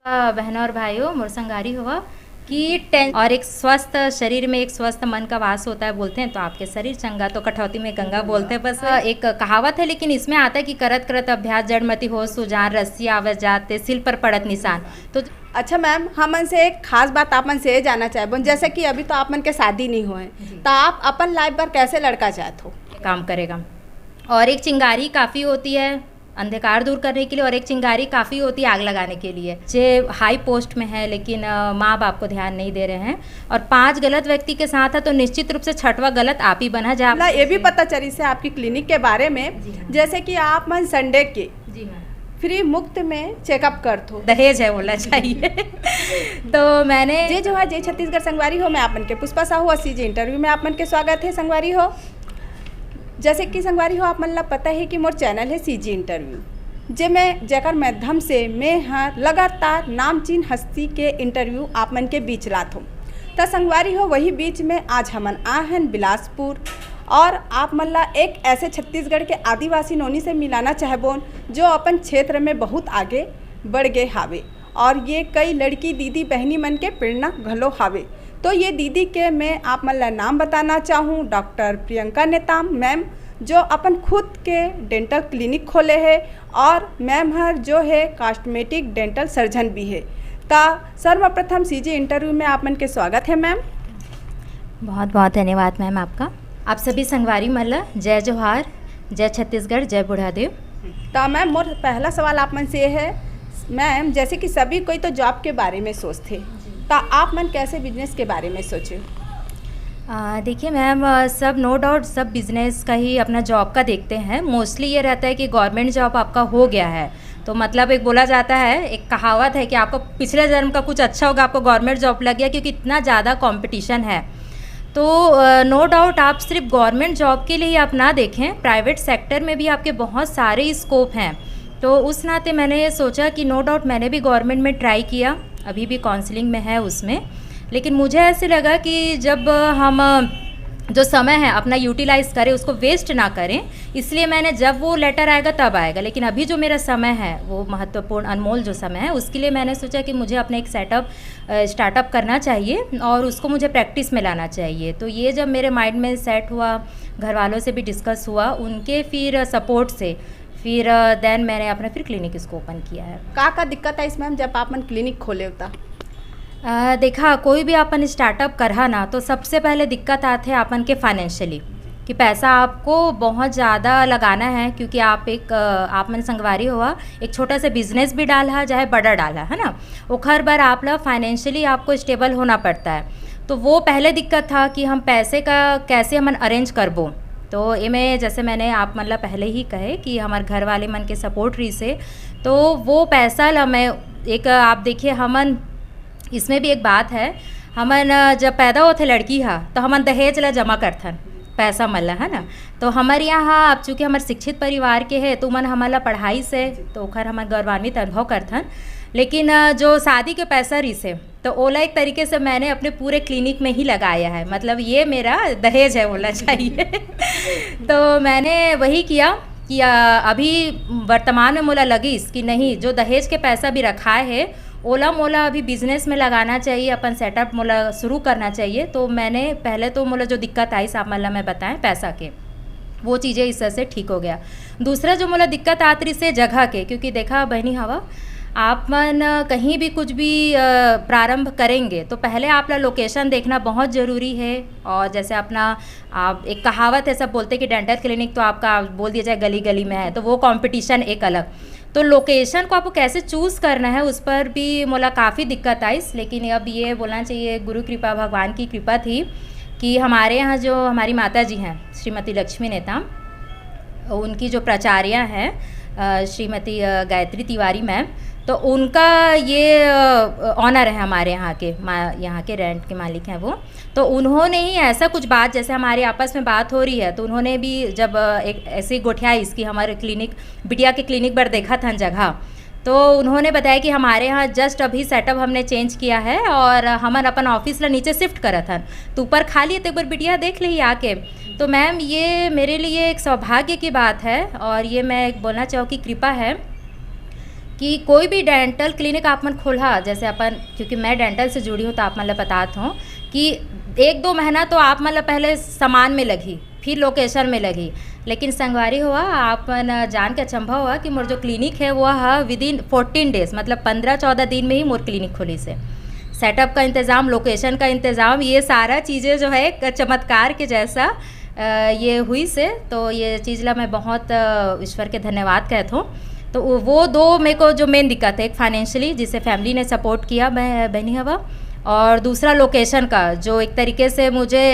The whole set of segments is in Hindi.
बहनों और भाइयों, मोर संगारी हुआ कि और एक स्वस्थ शरीर में एक स्वस्थ मन का वास होता है बोलते हैं। तो आपके शरीर चंगा तो कठौती में गंगा बोलते हैं। बस एक कहावत है, लेकिन इसमें आता है कि करत करत अभ्यास जड़मति हो सुजान, रस्सी आवत जाते सिल पर पड़त निशान। तो अच्छा मैम, हम मन से एक खास बात आप मन से ये जानना चाहे जैसे कि अभी तो आप मन के शादी नहीं हुए, तो आप अपन लाइफ पर कैसे लड़का चाहते हो? काम करेगा। और एक चिंगारी काफ़ी होती है अंधकार दूर करने के लिए, और एक चिंगारी काफ़ी होती है आग लगाने के लिए। जे हाई पोस्ट में है लेकिन माँ बाप को ध्यान नहीं दे रहे हैं, और 5 गलत व्यक्ति के साथ है, तो निश्चित रूप से 6वां गलत आप ही बना जा। ये भी पता चली से आपकी क्लिनिक के बारे में, जैसे कि आप मन संडे के फ्री मुफ्त में चेकअप करते हो, दहेज है बोलना चाहिए। तो मैंने जे जो है जय छत्तीसगढ़ संगवारी हो, मैं आप मन के पुष्पा साहू और सीजे इंटरव्यू में आप मन के स्वागत है संगवारी हो। जैसे कि संगवारी हो, आप मन ला पता है कि मोर चैनल है सीजी इंटरव्यू, जे मैं जेकर माध्यम से मैं हर लगातार नामचीन हस्ती के इंटरव्यू आप मन के बीच लात हूँ। तो संगवारी हो, वही बीच में आज हमन आहन बिलासपुर, और आप मन ला एक ऐसे छत्तीसगढ़ के आदिवासी नोनी से मिलाना चाहबोन जो अपन क्षेत्र में बहुत आगे बढ़ गए हावे, और ये कई लड़की दीदी बहनी मन के प्रेरणा घलो हावे। तो ये दीदी के मैं आप मन ला नाम बताना चाहूँ, डॉक्टर प्रियंका नेताम मैम, जो अपन खुद के डेंटल क्लिनिक खोले है, और मैम हर जो है कॉस्मेटिक डेंटल सर्जन भी है। ता सर्वप्रथम सीजी इंटरव्यू में आप मन के स्वागत है मैम। बहुत बहुत धन्यवाद मैम आपका। आप सभी संगवारी मल्ला जय जोहार, जय छत्तीसगढ़, जय बुढ़ादेव। तो मैम मोर पहला सवाल आप मन से ये है मैम, जैसे कि सभी कोई तो जॉब के बारे में सोचते, तो आप मन कैसे बिजनेस के बारे में सोचे? देखिए मैम, सब नो डाउट सब बिजनेस का ही अपना जॉब का देखते हैं। मोस्टली ये रहता है कि गवर्नमेंट जॉब आपका हो गया है तो मतलब एक बोला जाता है, एक कहावत है कि आपको पिछले जन्म का कुछ अच्छा होगा, आपको गवर्नमेंट जॉब लग गया, क्योंकि इतना ज़्यादा कंपटीशन है। तो नो डाउट आप सिर्फ गवर्नमेंट जॉब के लिए ही आप ना देखें, प्राइवेट सेक्टर में भी आपके बहुत सारे स्कोप हैं। तो उस नाते मैंने ये सोचा कि नो डाउट मैंने भी गवर्नमेंट में ट्राई किया, अभी भी काउंसलिंग में है उसमें, लेकिन मुझे ऐसे लगा कि जब हम जो समय है अपना यूटिलाइज़ करें, उसको वेस्ट ना करें, इसलिए मैंने जब वो लेटर आएगा तब आएगा, लेकिन अभी जो मेरा समय है वो महत्वपूर्ण अनमोल जो समय है, उसके लिए मैंने सोचा कि मुझे अपना एक स्टार्टअप करना चाहिए और उसको मुझे प्रैक्टिस में लाना चाहिए। तो ये जब मेरे माइंड में सेट हुआ, घर वालों से भी डिस्कस हुआ, उनके फिर सपोर्ट से फिर देन मैंने अपना फिर क्लिनिक इसको ओपन किया है। का दिक्कत है इसमें जब आप मन क्लिनिक खोले होता? देखा, कोई भी अपन स्टार्टअप करा ना, तो सबसे पहले दिक्कत आते हैं अपन के फाइनेंशियली, कि पैसा आपको बहुत ज़्यादा लगाना है, क्योंकि आप मन संगवारी हुआ एक छोटा सा बिजनेस भी डाला चाहे बड़ा डाला है ना, वो हर बार आप लोग फाइनेंशियली आपको स्टेबल होना पड़ता है। तो वो पहले दिक्कत था कि हम पैसे का कैसे हम अरेंज करबो। तो ये में जैसे मैंने आप मतलब पहले ही कहे कि हमारे घर वाले मन के सपोर्ट रही से, तो वो पैसा ला मैं एक आप देखिए, हमन इसमें भी एक बात है, हमन जब पैदा होते लड़की हा तो हमन दहेज ला जमा करथन पैसा मल्ला है ना। तो हमारे यहाँ अब चूँकि हमारे शिक्षित परिवार के है, तो मन हमारा पढ़ाई से तो खैर हमारे गौरवान्वित अनुभव करथन, लेकिन जो शादी के पैसा रही से तो ओला एक तरीके से मैंने अपने पूरे क्लिनिक में ही लगाया है, मतलब ये मेरा दहेज है बोलना चाहिए। तो मैंने वही किया कि अभी वर्तमान में मोला लगी कि नहीं, जो दहेज के पैसा भी रखा है ओला मोला अभी बिजनेस में लगाना चाहिए, अपन सेटअप मोला शुरू करना चाहिए। तो मैंने पहले तो मोला जो दिक्कत आई साहब मतलब मैं बताएं पैसा के, वो चीज़ें इस तरह से ठीक हो गया। दूसरा जो मोला दिक्कत आती से जगह के, क्योंकि देखा बहनी हवा, आप मन कहीं भी कुछ भी प्रारंभ करेंगे तो पहले आप लोकेशन देखना बहुत ज़रूरी है। और जैसे अपना आप एक कहावत है, सब बोलते कि डेंटल क्लिनिक तो आपका बोल दिया जाए गली गली में है, तो वो कंपटीशन एक अलग। तो लोकेशन को आपको कैसे चूज़ करना है उस पर भी मोला काफ़ी दिक्कत आई, लेकिन अब ये बोलना चाहिए गुरु कृपा, भगवान की कृपा थी कि हमारे यहाँ जो हमारी माता जी हैं श्रीमती लक्ष्मी नेताम, उनकी जो प्राचार्य हैं श्रीमती गायत्री तिवारी मैम, तो उनका ये ऑनर है हमारे यहाँ के रेंट के मालिक हैं वो। तो उन्होंने ही ऐसा कुछ बात, जैसे हमारे आपस में बात हो रही है, तो उन्होंने भी जब एक ऐसी गोठियाई इसकी हमारे क्लिनिक बिटिया के क्लिनिक पर देखा था जगह, तो उन्होंने बताया कि हमारे यहाँ जस्ट अभी सेटअप हमने चेंज किया है और हमारे अपन ऑफिस ला नीचे शिफ्ट करा था, तो ऊपर खाली है, तो एक बार बिटिया देख ली आके। तो मैम ये मेरे लिए एक सौभाग्य की बात है, और ये मैं एक बोलना चाहूँ कि कृपा है कि कोई भी डेंटल क्लिनिक आप मन खोला, जैसे अपन, क्योंकि मैं डेंटल से जुड़ी हूँ तो आप मतलब बताता हूँ कि 1-2 महीना तो आप मतलब पहले सामान में लगी, फिर लोकेशन में लगी, लेकिन संगवारी हुआ आप जान के अचंभा हुआ कि मोर जो क्लिनिक है वो विदिन 14 डेज, मतलब 15-14 दिन में ही मोर क्लिनिक खोली से सेटअप का इंतज़ाम, लोकेशन का इंतज़ाम, ये सारा चीज़ें जो है एक चमत्कार के जैसा ये हुई से। तो ये चीज़ ला मैं बहुत ईश्वर के धन्यवाद कहता हूँ। तो वो 2 मेरे को जो मेन दिक्कत है, एक फाइनेंशियली जिसे फैमिली ने सपोर्ट किया बहनी हवा, और दूसरा लोकेशन का जो एक तरीके से मुझे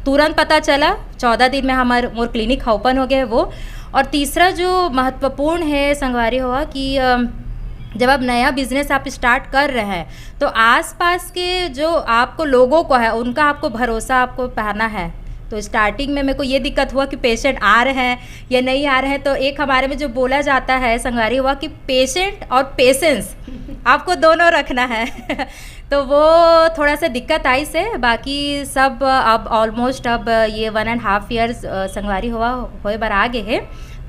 तुरंत पता चला, 14 दिन में मोर क्लिनिक ओपन हो गया वो। और तीसरा जो महत्वपूर्ण है संगवारी हुआ कि जब आप नया बिज़नेस आप स्टार्ट कर रहे हैं तो आसपास के जो आपको लोगों को है उनका आपको भरोसा आपको पाना है। तो स्टार्टिंग में मेरे को ये दिक्कत हुआ कि पेशेंट आ रहे हैं या नहीं आ रहे हैं, तो एक हमारे में जो बोला जाता है संगवारी हुआ कि पेशेंट और पेशेंस आपको दोनों रखना है तो वो थोड़ा सा दिक्कत आई से, बाकी सब अब ऑलमोस्ट अब ये 1.5 ईयर्स संगवारी हुआ होए बार आगे है।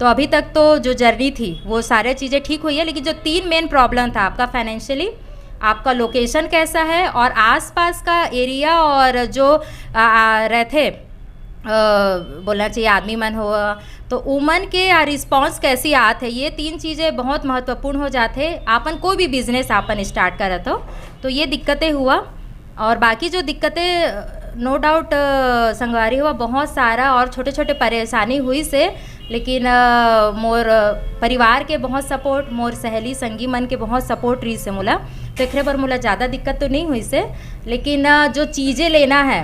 तो अभी तक तो जो जर्नी थी वो सारे चीज़ें ठीक हुई है, लेकिन जो 3 मेन प्रॉब्लम था, आपका फाइनेंशियली, आपका लोकेशन कैसा है और आसपास का एरिया, और जो रहते बोलना चाहिए आदमी मन हो तो उमन के रिस्पॉन्स कैसी आते है, ये 3 चीज़ें बहुत महत्वपूर्ण हो जाते आपन कोई भी बिज़नेस आपन स्टार्ट करत हो। तो ये दिक्कतें हुआ, और बाकी जो दिक्कतें नो डाउट संगवारी हुआ बहुत सारा और छोटे छोटे परेशानी हुई से, लेकिन मोर परिवार के बहुत सपोर्ट, मोर सहेली संगी मन के बहुत सपोर्ट रही से मोला, तो एकरे पर मोला ज़्यादा दिक्कत तो नहीं हुई से। लेकिन जो चीज़ें लेना है,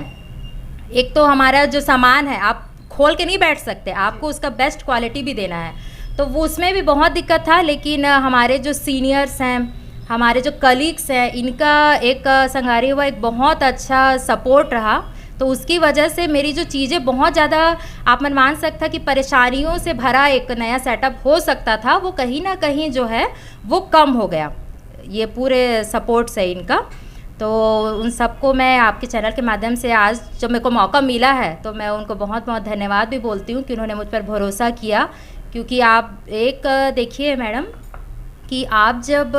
एक तो हमारा जो सामान है आप खोल के नहीं बैठ सकते, आपको उसका बेस्ट क्वालिटी भी देना है, तो वो उसमें भी बहुत दिक्कत था। लेकिन हमारे जो सीनियर्स हैं, हमारे जो कलीग्स हैं, इनका एक संगवारी हुआ एक बहुत अच्छा सपोर्ट रहा, तो उसकी वजह से मेरी जो चीज़ें बहुत ज़्यादा आप मन मान सकता कि परेशानियों से भरा एक नया सेटअप हो सकता था, वो कहीं ना कहीं जो है वो कम हो गया, ये पूरे सपोर्ट से इनका। तो उन सबको मैं आपके चैनल के माध्यम से आज जो मेरे को मौका मिला है, तो मैं उनको बहुत बहुत धन्यवाद भी बोलती हूँ कि उन्होंने मुझ पर भरोसा किया। क्योंकि आप एक देखिए मैडम कि आप जब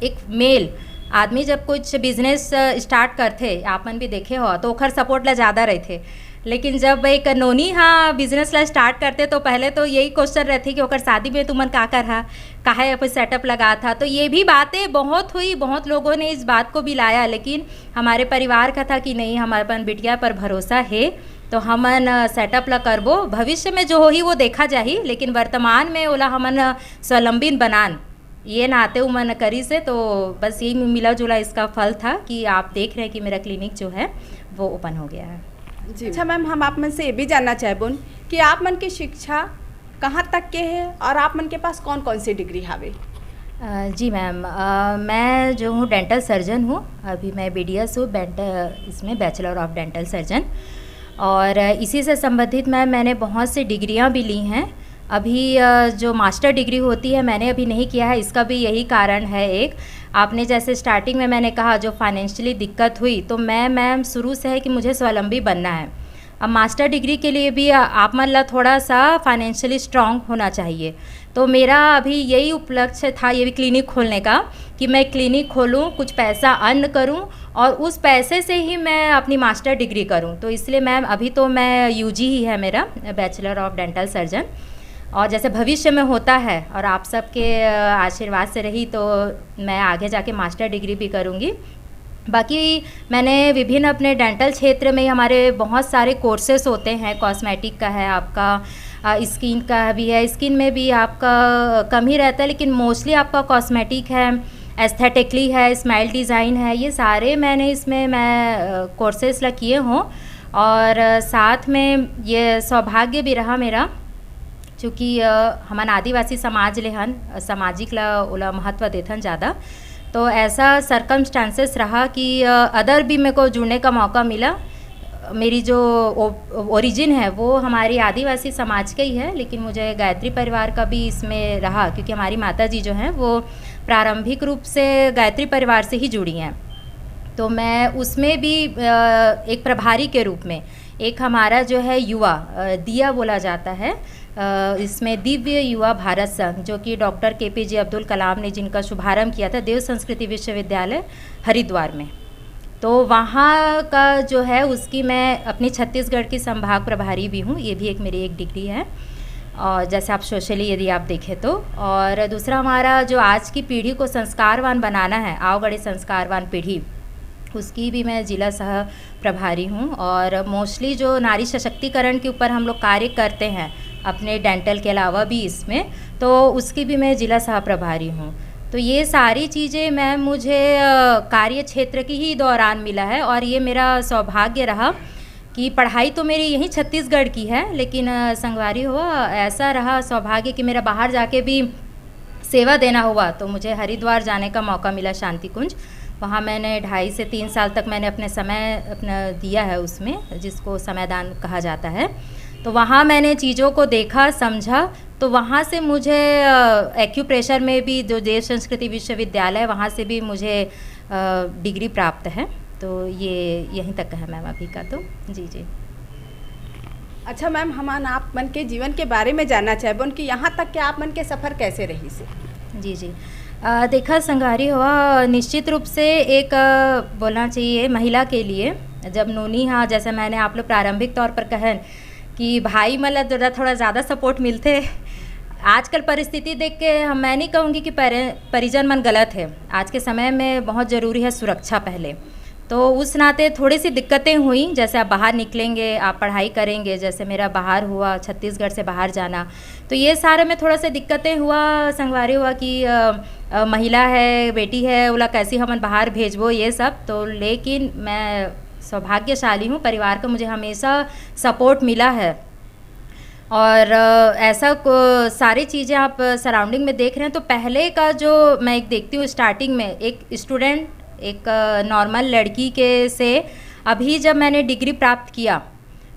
एक मेल आदमी जब कुछ बिजनेस स्टार्ट करते, आप मन भी देखे हो, तो ओखर सपोर्ट ला ज़्यादा रहे थे। लेकिन जब एक नोनी बिजनेस ला स्टार्ट करते तो पहले तो यही क्वेश्चन रहती कि ओकर शादी में तुमन का कर काहे अपन सेटअप लगा था। तो ये भी बातें बहुत हुई, बहुत लोगों ने इस बात को भी लाया, लेकिन हमारे परिवार का था कि नहीं, हमारे अपन बिटिया पर भरोसा है, तो हमन सेटअप ला करबो, भविष्य में जो होही वो देखा जाही, लेकिन वर्तमान में ओला हमन स्वावलंबी बनान ये नाते उमन करी से। तो बस यही मिला जुला इसका फल था कि आप देख रहे हैं कि मेरा क्लिनिक जो है वो ओपन हो गया है जी। अच्छा मैम, हम आप मन से ये भी जानना चाहेबुन कि आप मन की शिक्षा कहाँ तक के है और आप मन के पास कौन कौन सी डिग्री हावे? जी मैम, मैं जो हूँ डेंटल सर्जन हूँ, अभी मैं BDS हूँ इसमें बैचलर ऑफ डेंटल सर्जन, और इसी से संबंधित मैंने बहुत सी डिग्रियाँ भी ली हैं। अभी जो मास्टर डिग्री होती है मैंने अभी नहीं किया है, इसका भी यही कारण है। एक आपने जैसे स्टार्टिंग में मैंने कहा जो फाइनेंशियली दिक्कत हुई, तो मैम शुरू से है कि मुझे स्वावलंबी बनना है। अब मास्टर डिग्री के लिए भी आप मतलब थोड़ा सा फाइनेंशियली स्ट्रांग होना चाहिए, तो मेरा अभी यही उपलक्ष्य था ये भी क्लिनिक खोलने का कि मैं क्लिनिक खोलूँ, कुछ पैसा अर्न करूँ और उस पैसे से ही मैं अपनी मास्टर डिग्री करूँ। तो इसलिए मैम अभी तो मैं UG ही है मेरा, बैचलर ऑफ डेंटल सर्जन, और जैसे भविष्य में होता है और आप सबके आशीर्वाद से रही तो मैं आगे जाके मास्टर डिग्री भी करूँगी। बाकी मैंने विभिन्न अपने डेंटल क्षेत्र में हमारे बहुत सारे कोर्सेस होते हैं, कॉस्मेटिक का है, आपका स्किन का भी है, स्किन में भी आपका कम ही रहता है, लेकिन मोस्टली आपका कॉस्मेटिक है, एस्थेटिकली है, स्माइल डिज़ाइन है, ये सारे मैंने इसमें मैं कोर्सेस ला किए हों। और साथ में ये सौभाग्य भी रहा मेरा, चूँकि हमारे आदिवासी समाज ले हन सामाजिक ला महत्व देथन ज़्यादा, तो ऐसा सरकमस्टांसेस रहा कि अदर भी मेरे को जुड़ने का मौका मिला। मेरी जो ओरिजिन है वो हमारी आदिवासी समाज का ही है, लेकिन मुझे गायत्री परिवार का भी इसमें रहा, क्योंकि हमारी माता जी जो हैं वो प्रारंभिक रूप से गायत्री परिवार से ही जुड़ी हैं। तो मैं उसमें भी एक प्रभारी के रूप में, एक हमारा जो है युवा दिया बोला जाता है, इसमें दिव्य युवा भारत संघ, जो कि डॉक्टर KPJ अब्दुल कलाम ने जिनका शुभारंभ किया था देव संस्कृति विश्वविद्यालय हरिद्वार में, तो वहाँ का जो है उसकी मैं अपनी छत्तीसगढ़ की संभाग प्रभारी भी हूँ। ये भी एक मेरी एक डिग्री है, और जैसे आप सोशली यदि आप देखें तो। और दूसरा हमारा जो आज की पीढ़ी को संस्कारवान बनाना है, आवगढ़ी संस्कारवान पीढ़ी, उसकी भी मैं जिला सह प्रभारी हूँ। और मोस्टली जो नारी सशक्तिकरण के ऊपर हम लोग कार्य करते हैं अपने डेंटल के अलावा भी इसमें, तो उसकी भी मैं जिला सह प्रभारी हूँ। तो ये सारी चीज़ें मैम मुझे कार्य क्षेत्र की ही दौरान मिला है, और ये मेरा सौभाग्य रहा कि पढ़ाई तो मेरी यहीं छत्तीसगढ़ की है, लेकिन संगवारी हुआ ऐसा रहा सौभाग्य कि मेरा बाहर जाके भी सेवा देना हुआ, तो मुझे हरिद्वार जाने का मौका मिला, शांति कुंज। वहाँ मैंने 2.5 से 3 साल तक मैंने अपने समय अपना दिया है उसमें, जिसको समयदान कहा जाता है। तो वहाँ मैंने चीज़ों को देखा, समझा, तो वहाँ से मुझे एक्यूप्रेशर में भी जो देव संस्कृति विश्वविद्यालय है वहाँ से भी मुझे डिग्री प्राप्त है। तो ये यहीं तक है मैम अभी का तो। जी जी। अच्छा मैम, हम आप मन के जीवन के बारे में जानना चाहेबन कि यहाँ तक के आप मन के सफ़र कैसे रही से? जी जी। देखा संगवारी हुआ, निश्चित रूप से एक बोलना चाहिए महिला के लिए, जब नूनी हाँ जैसे मैंने आप लोग प्रारंभिक तौर पर कहन कि भाई मतलब थोड़ा ज़्यादा सपोर्ट मिलते। आजकल परिस्थिति देख के मैं नहीं कहूँगी कि परिजन मन गलत है, आज के समय में बहुत ज़रूरी है सुरक्षा पहले, तो उस नाते थोड़ी सी दिक्कतें हुई। जैसे आप बाहर निकलेंगे, आप पढ़ाई करेंगे, जैसे मेरा बाहर हुआ छत्तीसगढ़ से बाहर जाना, तो ये सारे में थोड़ा सा दिक्कतें हुआ, संगवारी हुआ कि महिला है, बेटी है, बोला कैसी हम बाहर भेजबो ये सब। तो लेकिन मैं सौभाग्यशाली हूँ, परिवार का मुझे हमेशा सपोर्ट मिला है। और ऐसा सारी चीज़ें आप सराउंडिंग में देख रहे हैं, तो पहले का जो मैं एक देखती हूँ स्टार्टिंग में एक स्टूडेंट, एक नॉर्मल लड़की के से अभी जब मैंने डिग्री प्राप्त किया,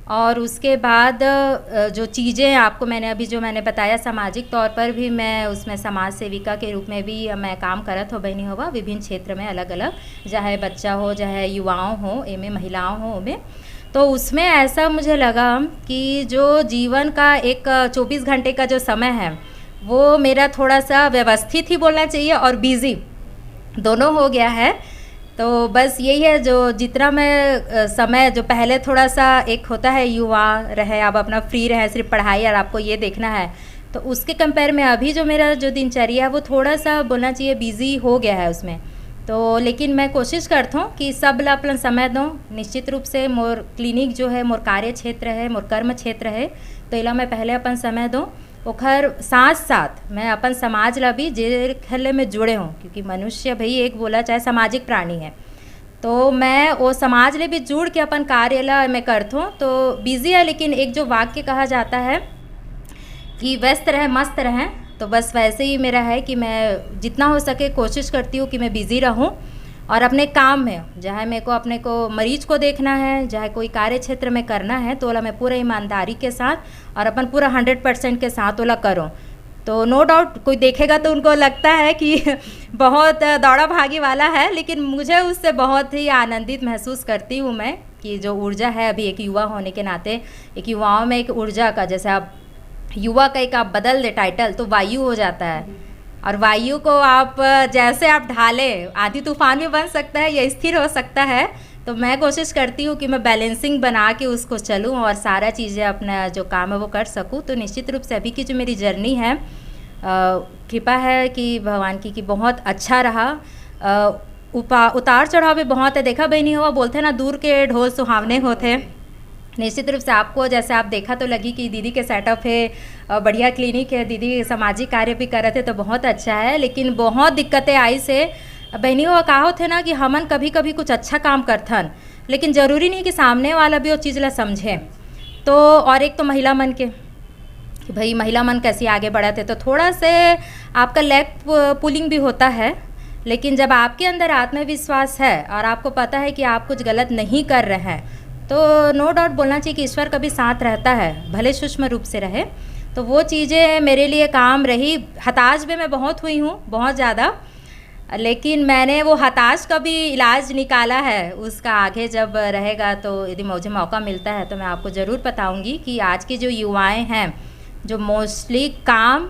और उसके बाद जो चीज़ें आपको मैंने अभी जो मैंने बताया, सामाजिक तौर पर भी मैं उसमें समाज सेविका के रूप में भी मैं काम करत हो बहनी होगा विभिन्न क्षेत्र में, अलग अलग, चाहे बच्चा हो, चाहे युवाओं हो, एमे महिलाओं हो में। तो उसमें ऐसा मुझे लगा कि जो जीवन का एक 24 घंटे का जो समय है वो मेरा थोड़ा सा व्यवस्थित ही बोलना चाहिए और बिज़ी दोनों हो गया है। तो बस यही है, जो जितना मैं समय जो पहले थोड़ा सा एक होता है युवा रहे, आप अपना फ्री रहे, सिर्फ पढ़ाई और आपको ये देखना है, तो उसके कंपेयर में अभी जो मेरा जो दिनचर्या है वो थोड़ा सा बोलना चाहिए बिज़ी हो गया है उसमें। तो लेकिन मैं कोशिश करता हूँ कि सब ला अपन समय दूँ। निश्चित रूप से मोर क्लिनिक जो है मोर कार्य क्षेत्र है, मोर कर्म क्षेत्र है, तो इला मैं पहले अपन समय दूँ, ओखर साथ साथ मैं अपन समाज ला भी जे खले में जुड़े हूँ, क्योंकि मनुष्य भाई एक बोला चाहे सामाजिक प्राणी है, तो मैं वो समाज ले भी जुड़ के अपन कार्य ला मैं करता हूँ। तो बिज़ी है, लेकिन एक जो वाक्य कहा जाता है कि व्यस्त रहे मस्त रहें, तो बस वैसे ही मेरा है कि मैं जितना हो सके कोशिश करती हूँ कि मैं बिज़ी रहूँ और अपने काम में, चाहे मेरे को अपने को मरीज को देखना है, चाहे कोई कार्य क्षेत्र में करना है, तो ओला मैं पूरा ईमानदारी के साथ और अपन पूरा 100% के साथ ओला करूँ। तो नो डाउट कोई देखेगा तो उनको लगता है कि बहुत दौड़ा भागी वाला है, लेकिन मुझे उससे बहुत ही आनंदित महसूस करती हूँ मैं कि जो ऊर्जा है अभी एक युवा होने के नाते, एक युवाओं में एक ऊर्जा का, जैसे आप युवा का एक आप बदल दे टाइटल तो वायु हो जाता है, और वायु को आप जैसे आप ढाले, आधी तूफान भी बन सकता है या स्थिर हो सकता है। तो मैं कोशिश करती हूँ कि मैं बैलेंसिंग बना के उसको चलूँ और सारा चीज़ें अपना जो काम है वो कर सकूँ। तो निश्चित रूप से अभी की जो मेरी जर्नी है, कृपा है कि भगवान की कि बहुत अच्छा रहा। उतार चढ़ाव भी बहुत है, देखा भी नहीं हुआ, बोलते ना दूर के ढोल सुहावने होते। निश्चित रूप से आपको जैसे आप देखा तो लगी कि दीदी के सेटअप है, बढ़िया क्लिनिक है, दीदी सामाजिक कार्य भी कर रहे थे, तो बहुत अच्छा है। लेकिन बहुत दिक्कतें आई से बहनियों का होते ना कि हमन कभी कभी कुछ अच्छा काम करथन, लेकिन ज़रूरी नहीं कि सामने वाला भी वो चीज़ ला समझे। तो और एक तो महिला मन के कि भाई महिला मन कैसे आगे बढ़ाते, तो थोड़ा से आपका लेग पुलिंग भी होता है। लेकिन जब आपके अंदर आत्मविश्वास है और आपको पता है कि आप कुछ गलत नहीं कर रहे हैं, तो नो डाउट बोलना चाहिए कि ईश्वर कभी साथ रहता है, भले सूक्ष्म रूप से रहे। तो वो चीज़ें मेरे लिए काम रही। हताश भी मैं बहुत हुई हूँ, बहुत ज़्यादा, लेकिन मैंने वो हताश का भी इलाज निकाला है। उसका आगे जब रहेगा तो यदि मुझे मौका मिलता है तो मैं आपको ज़रूर बताऊंगी कि आज की जो युवाएं हैं जो मोस्टली काम,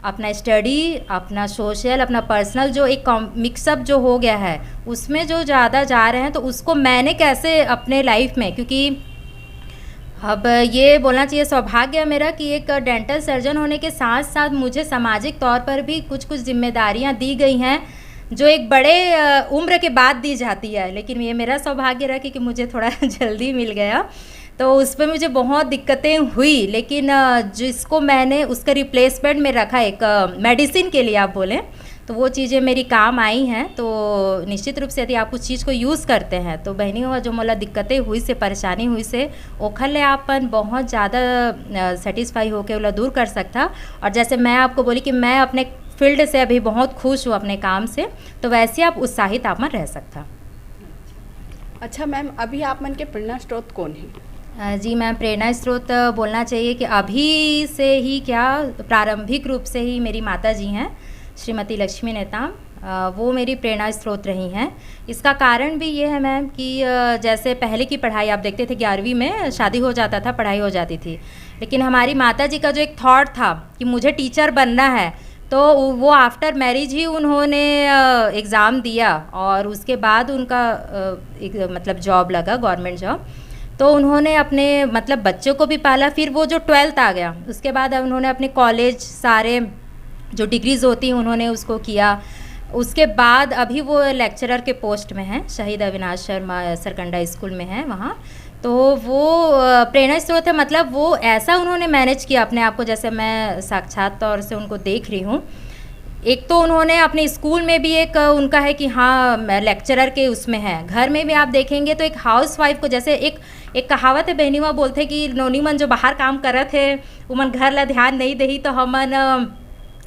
अपना स्टडी, अपना सोशल, अपना पर्सनल जो एक मिक्सअप जो हो गया है उसमें जो ज़्यादा जा रहे हैं, तो उसको मैंने कैसे अपने लाइफ में, क्योंकि अब ये बोलना चाहिए सौभाग्य है मेरा कि एक डेंटल सर्जन होने के साथ साथ मुझे सामाजिक तौर पर भी कुछ कुछ जिम्मेदारियां दी गई हैं जो एक बड़े उम्र के बाद दी जाती है, लेकिन ये मेरा सौभाग्य रहा कि मुझे थोड़ा जल्दी मिल गया। तो उस पर मुझे बहुत दिक्कतें हुई, लेकिन जिसको मैंने उसका रिप्लेसमेंट में रखा एक मेडिसिन के लिए आप बोलें, तो वो चीज़ें मेरी काम आई हैं। तो निश्चित रूप से यदि आप उस चीज़ को यूज़ करते हैं तो बहनी हुआ जो मोला दिक्कतें हुई से, परेशानी हुई से, ओखल आपन बहुत ज़्यादा सेटिस्फाई होकर ओला दूर कर सकता। और जैसे मैं आपको बोली कि मैं अपने फील्ड से अभी बहुत खुश हूँ अपने काम से, तो वैसे आप उत्साहित आप मन रह सकता। अच्छा मैम, अभी आप मन के प्रेरणा स्रोत कौन है? जी मैम, प्रेरणा स्रोत बोलना चाहिए कि अभी से ही क्या, प्रारंभिक रूप से ही मेरी माता जी हैं श्रीमती लक्ष्मी नेताम, वो मेरी प्रेरणा स्रोत रही हैं। इसका कारण भी ये है मैम कि जैसे पहले की पढ़ाई आप देखते थे 11वीं में शादी हो जाता था, पढ़ाई हो जाती थी, लेकिन हमारी माता जी का जो एक थॉट था कि मुझे टीचर बनना है, तो वो आफ्टर मैरिज ही उन्होंने एग्ज़ाम दिया और उसके बाद उनका एक मतलब जॉब लगा, गवर्नमेंट जॉब। तो उन्होंने अपने मतलब बच्चों को भी पाला, फिर वो जो 12th आ गया उसके बाद उन्होंने अपने कॉलेज सारे जो डिग्रीज़ होती हैं उन्होंने उसको किया। उसके बाद अभी वो लेक्चरर के पोस्ट में हैं, शहीद अविनाश शर्मा सरकंडा स्कूल में हैं वहाँ। तो वो प्रेरणा स्रोत है, मतलब वो ऐसा उन्होंने मैनेज किया अपने आप को, जैसे मैं साक्षात तौर से उनको देख रही हूँ। एक तो उन्होंने अपने स्कूल में भी एक उनका है कि हाँ लेक्चरर के उसमें है, घर में भी आप देखेंगे तो एक हाउस वाइफ को, जैसे एक कहावत है बहनीवा बोलते कि नोनी मन जो बाहर काम करत है उमन घर ला ध्यान नहीं दही, तो हमन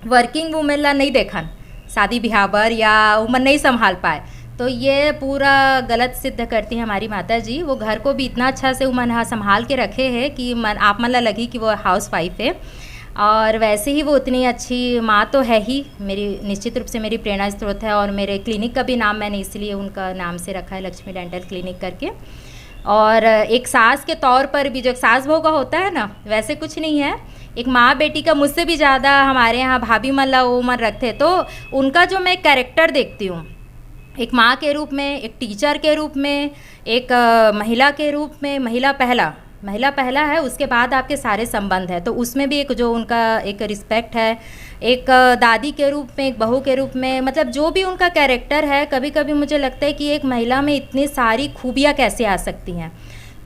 वर्किंग वूमेन ला नहीं देखन शादी ब्याह बर या उमन नहीं संभाल पाए। तो ये पूरा गलत सिद्ध करती हैं हमारी माता जी। वो घर को भी इतना अच्छा से उमन संभाल के रखे हैं कि आप मन ला लगी कि वो हाउस वाइफ है, और वैसे ही वो उतनी अच्छी माँ तो है ही, मेरी निश्चित रूप से मेरी प्रेरणा स्रोत है। और मेरे क्लिनिक का भी नाम मैंने इसलिए उनका नाम से रखा है, लक्ष्मी डेंटल क्लिनिक करके। और एक सास के तौर पर भी, जो एक सास बहू का होता है ना, वैसे कुछ नहीं है, एक माँ बेटी का मुझसे भी ज़्यादा हमारे यहाँ भाभी मल्ला वो मन रखते। तो उनका जो मैं कैरेक्टर देखती हूँ, एक माँ के रूप में, एक टीचर के रूप में, एक महिला के रूप में, महिला पहला है, उसके बाद आपके सारे संबंध है, तो उसमें भी एक जो उनका एक रिस्पेक्ट है, एक दादी के रूप में, एक बहू के रूप में, मतलब जो भी उनका कैरेक्टर है, कभी कभी मुझे लगता है कि एक महिला में इतनी सारी खूबियाँ कैसे आ सकती हैं।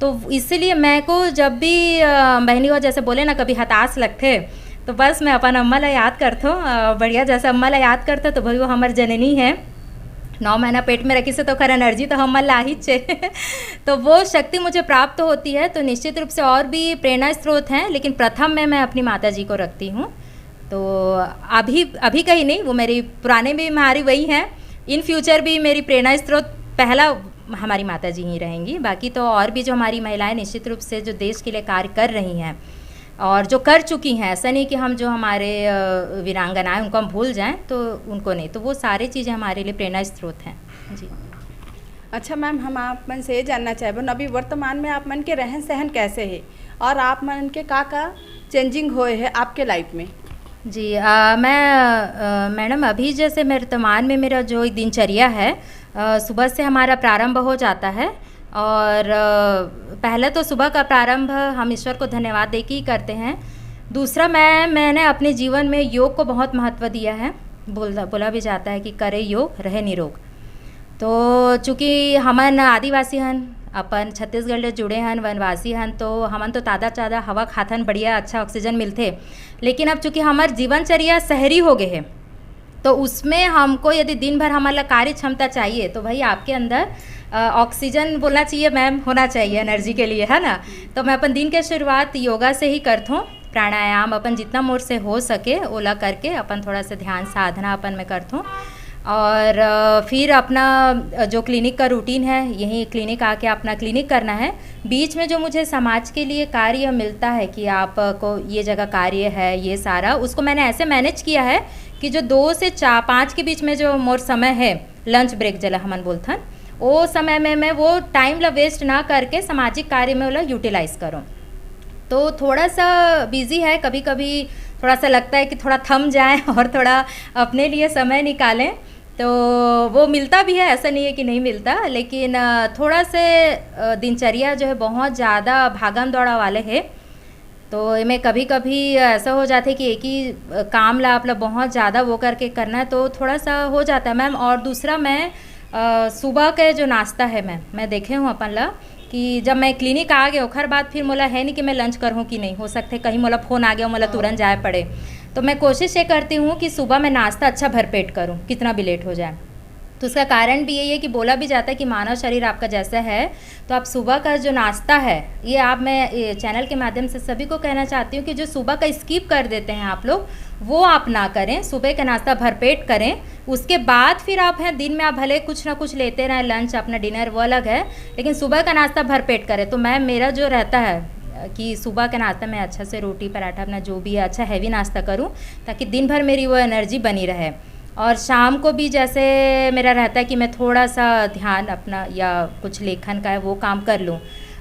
तो इसलिए मैं को जब भी बहनी हो जैसे बोले ना कभी हताश लगते, तो बस मैं अपन अम्मा ला याद करता हूँ, बढ़िया जैसे अम्मा ला याद करता, तो भाई वो हमार जननी है, 9 महीना पेट में रखी से तो खर एनर्जी तो हम ला ही चे तो वो शक्ति मुझे प्राप्त होती है। तो निश्चित रूप से और भी प्रेरणा स्रोत हैं, लेकिन प्रथम में मैं अपनी माता जी को रखती हूँ। तो अभी कहीं नहीं, वो मेरी पुराने भी हमारी वही हैं, इन फ्यूचर भी मेरी प्रेरणा स्रोत पहला हमारी माता जी ही रहेंगी। बाकी तो और भी जो हमारी महिलाएं निश्चित रूप से जो देश के लिए कार्य कर रही हैं और जो कर चुकी हैं, ऐसा नहीं कि हम जो हमारे वीरांगनाएं उनको हम भूल जाएं, तो उनको नहीं, तो वो सारी चीज़ें हमारे लिए प्रेरणा स्रोत हैं जी। अच्छा मैम, हम आप मन से ये जानना चाहेबन अभी वर्तमान में आप मन के रहन सहन कैसे है और आप मन के का चेंजिंग होए है आपके लाइफ में? जी मैडम अभी जैसे वर्तमान में मेरा जो दिनचर्या है, सुबह से हमारा प्रारंभ हो जाता है। और पहले तो सुबह का प्रारंभ हम ईश्वर को धन्यवाद दे के ही करते हैं। दूसरा मैंने अपने जीवन में योग को बहुत महत्व दिया है। बोला भी जाता है कि करे योग रहे निरोग। तो चूँकि हमन आदिवासी हन, अपन छत्तीसगढ़ ले जुड़े हन, वनवासी हन, तो हमन तो ताज़ा हवा खाथन, बढ़िया अच्छा ऑक्सीजन मिलते। लेकिन अब चूँकि हमार जीवनचर्या शहरी हो गए है, तो उसमें हमको यदि दिन भर हमारा कार्य क्षमता चाहिए, तो भाई आपके अंदर ऑक्सीजन बोलना चाहिए मैम, होना चाहिए एनर्जी के लिए, है ना। तो मैं अपन दिन के शुरुआत योगा से ही करता हूँ, प्राणायाम अपन जितना मोर से हो सके ओला करके अपन थोड़ा सा ध्यान साधना अपन में करता हूँ। और फिर अपना जो क्लिनिक का रूटीन है, यहीं क्लिनिक आके अपना क्लिनिक करना है। बीच में जो मुझे समाज के लिए कार्य मिलता है कि आपको ये जगह कार्य है, ये सारा उसको मैंने ऐसे मैनेज किया है कि जो 2 से 5 के बीच में जो मोर समय है, लंच ब्रेक जला हमन बोलथन, वो समय में मैं वो टाइम ला वेस्ट ना करके सामाजिक कार्य में ओला यूटिलाइज़ करूँ। तो थोड़ा सा बिज़ी है, कभी कभी थोड़ा सा लगता है कि थोड़ा थम जाएं और थोड़ा अपने लिए समय निकालें, तो वो मिलता भी है, ऐसा नहीं है कि नहीं मिलता, लेकिन थोड़ा से दिनचर्या जो है बहुत ज़्यादा भागम दौड़ा वाले है। तो मैं कभी कभी ऐसा हो जाता है कि एक ही काम ला आप लोग बहुत ज़्यादा वो करके करना है, तो थोड़ा सा हो जाता है मैम। और दूसरा मैं सुबह के जो नाश्ता है मैं देखे हूँ अपन ला कि जब मैं क्लिनिक आ गए ओखर बाद फिर मोला है नहीं कि मैं लंच करूँ कि नहीं, हो सकते कहीं मोला फ़ोन आ गया मोला तुरंत जाए पड़े, तो मैं कोशिश ये करती हूँ कि सुबह मैं नाश्ता अच्छा भरपेट करूँ, कितना भी लेट हो जाए। तो उसका कारण भी यही है कि बोला भी जाता है कि मानव शरीर आपका जैसा है, तो आप सुबह का जो नाश्ता है, ये आप मैं चैनल के माध्यम से सभी को कहना चाहती हूँ कि जो सुबह का स्किप कर देते हैं आप लोग, वो आप ना करें, सुबह का नाश्ता भरपेट करें। उसके बाद फिर आप हैं दिन में आप भले कुछ ना कुछ लेते रहें, लंच अपना डिनर वो अलग है, लेकिन सुबह का नाश्ता भरपेट करें। तो मैं मेरा जो रहता है कि सुबह का नाश्ता मैं अच्छा से रोटी पराठा अपना जो भी है अच्छा हैवी नाश्ता करूं, ताकि दिन भर मेरी वो एनर्जी बनी रहे। और शाम को भी जैसे मेरा रहता है कि मैं थोड़ा सा ध्यान अपना या कुछ लेखन का है वो काम कर लूं।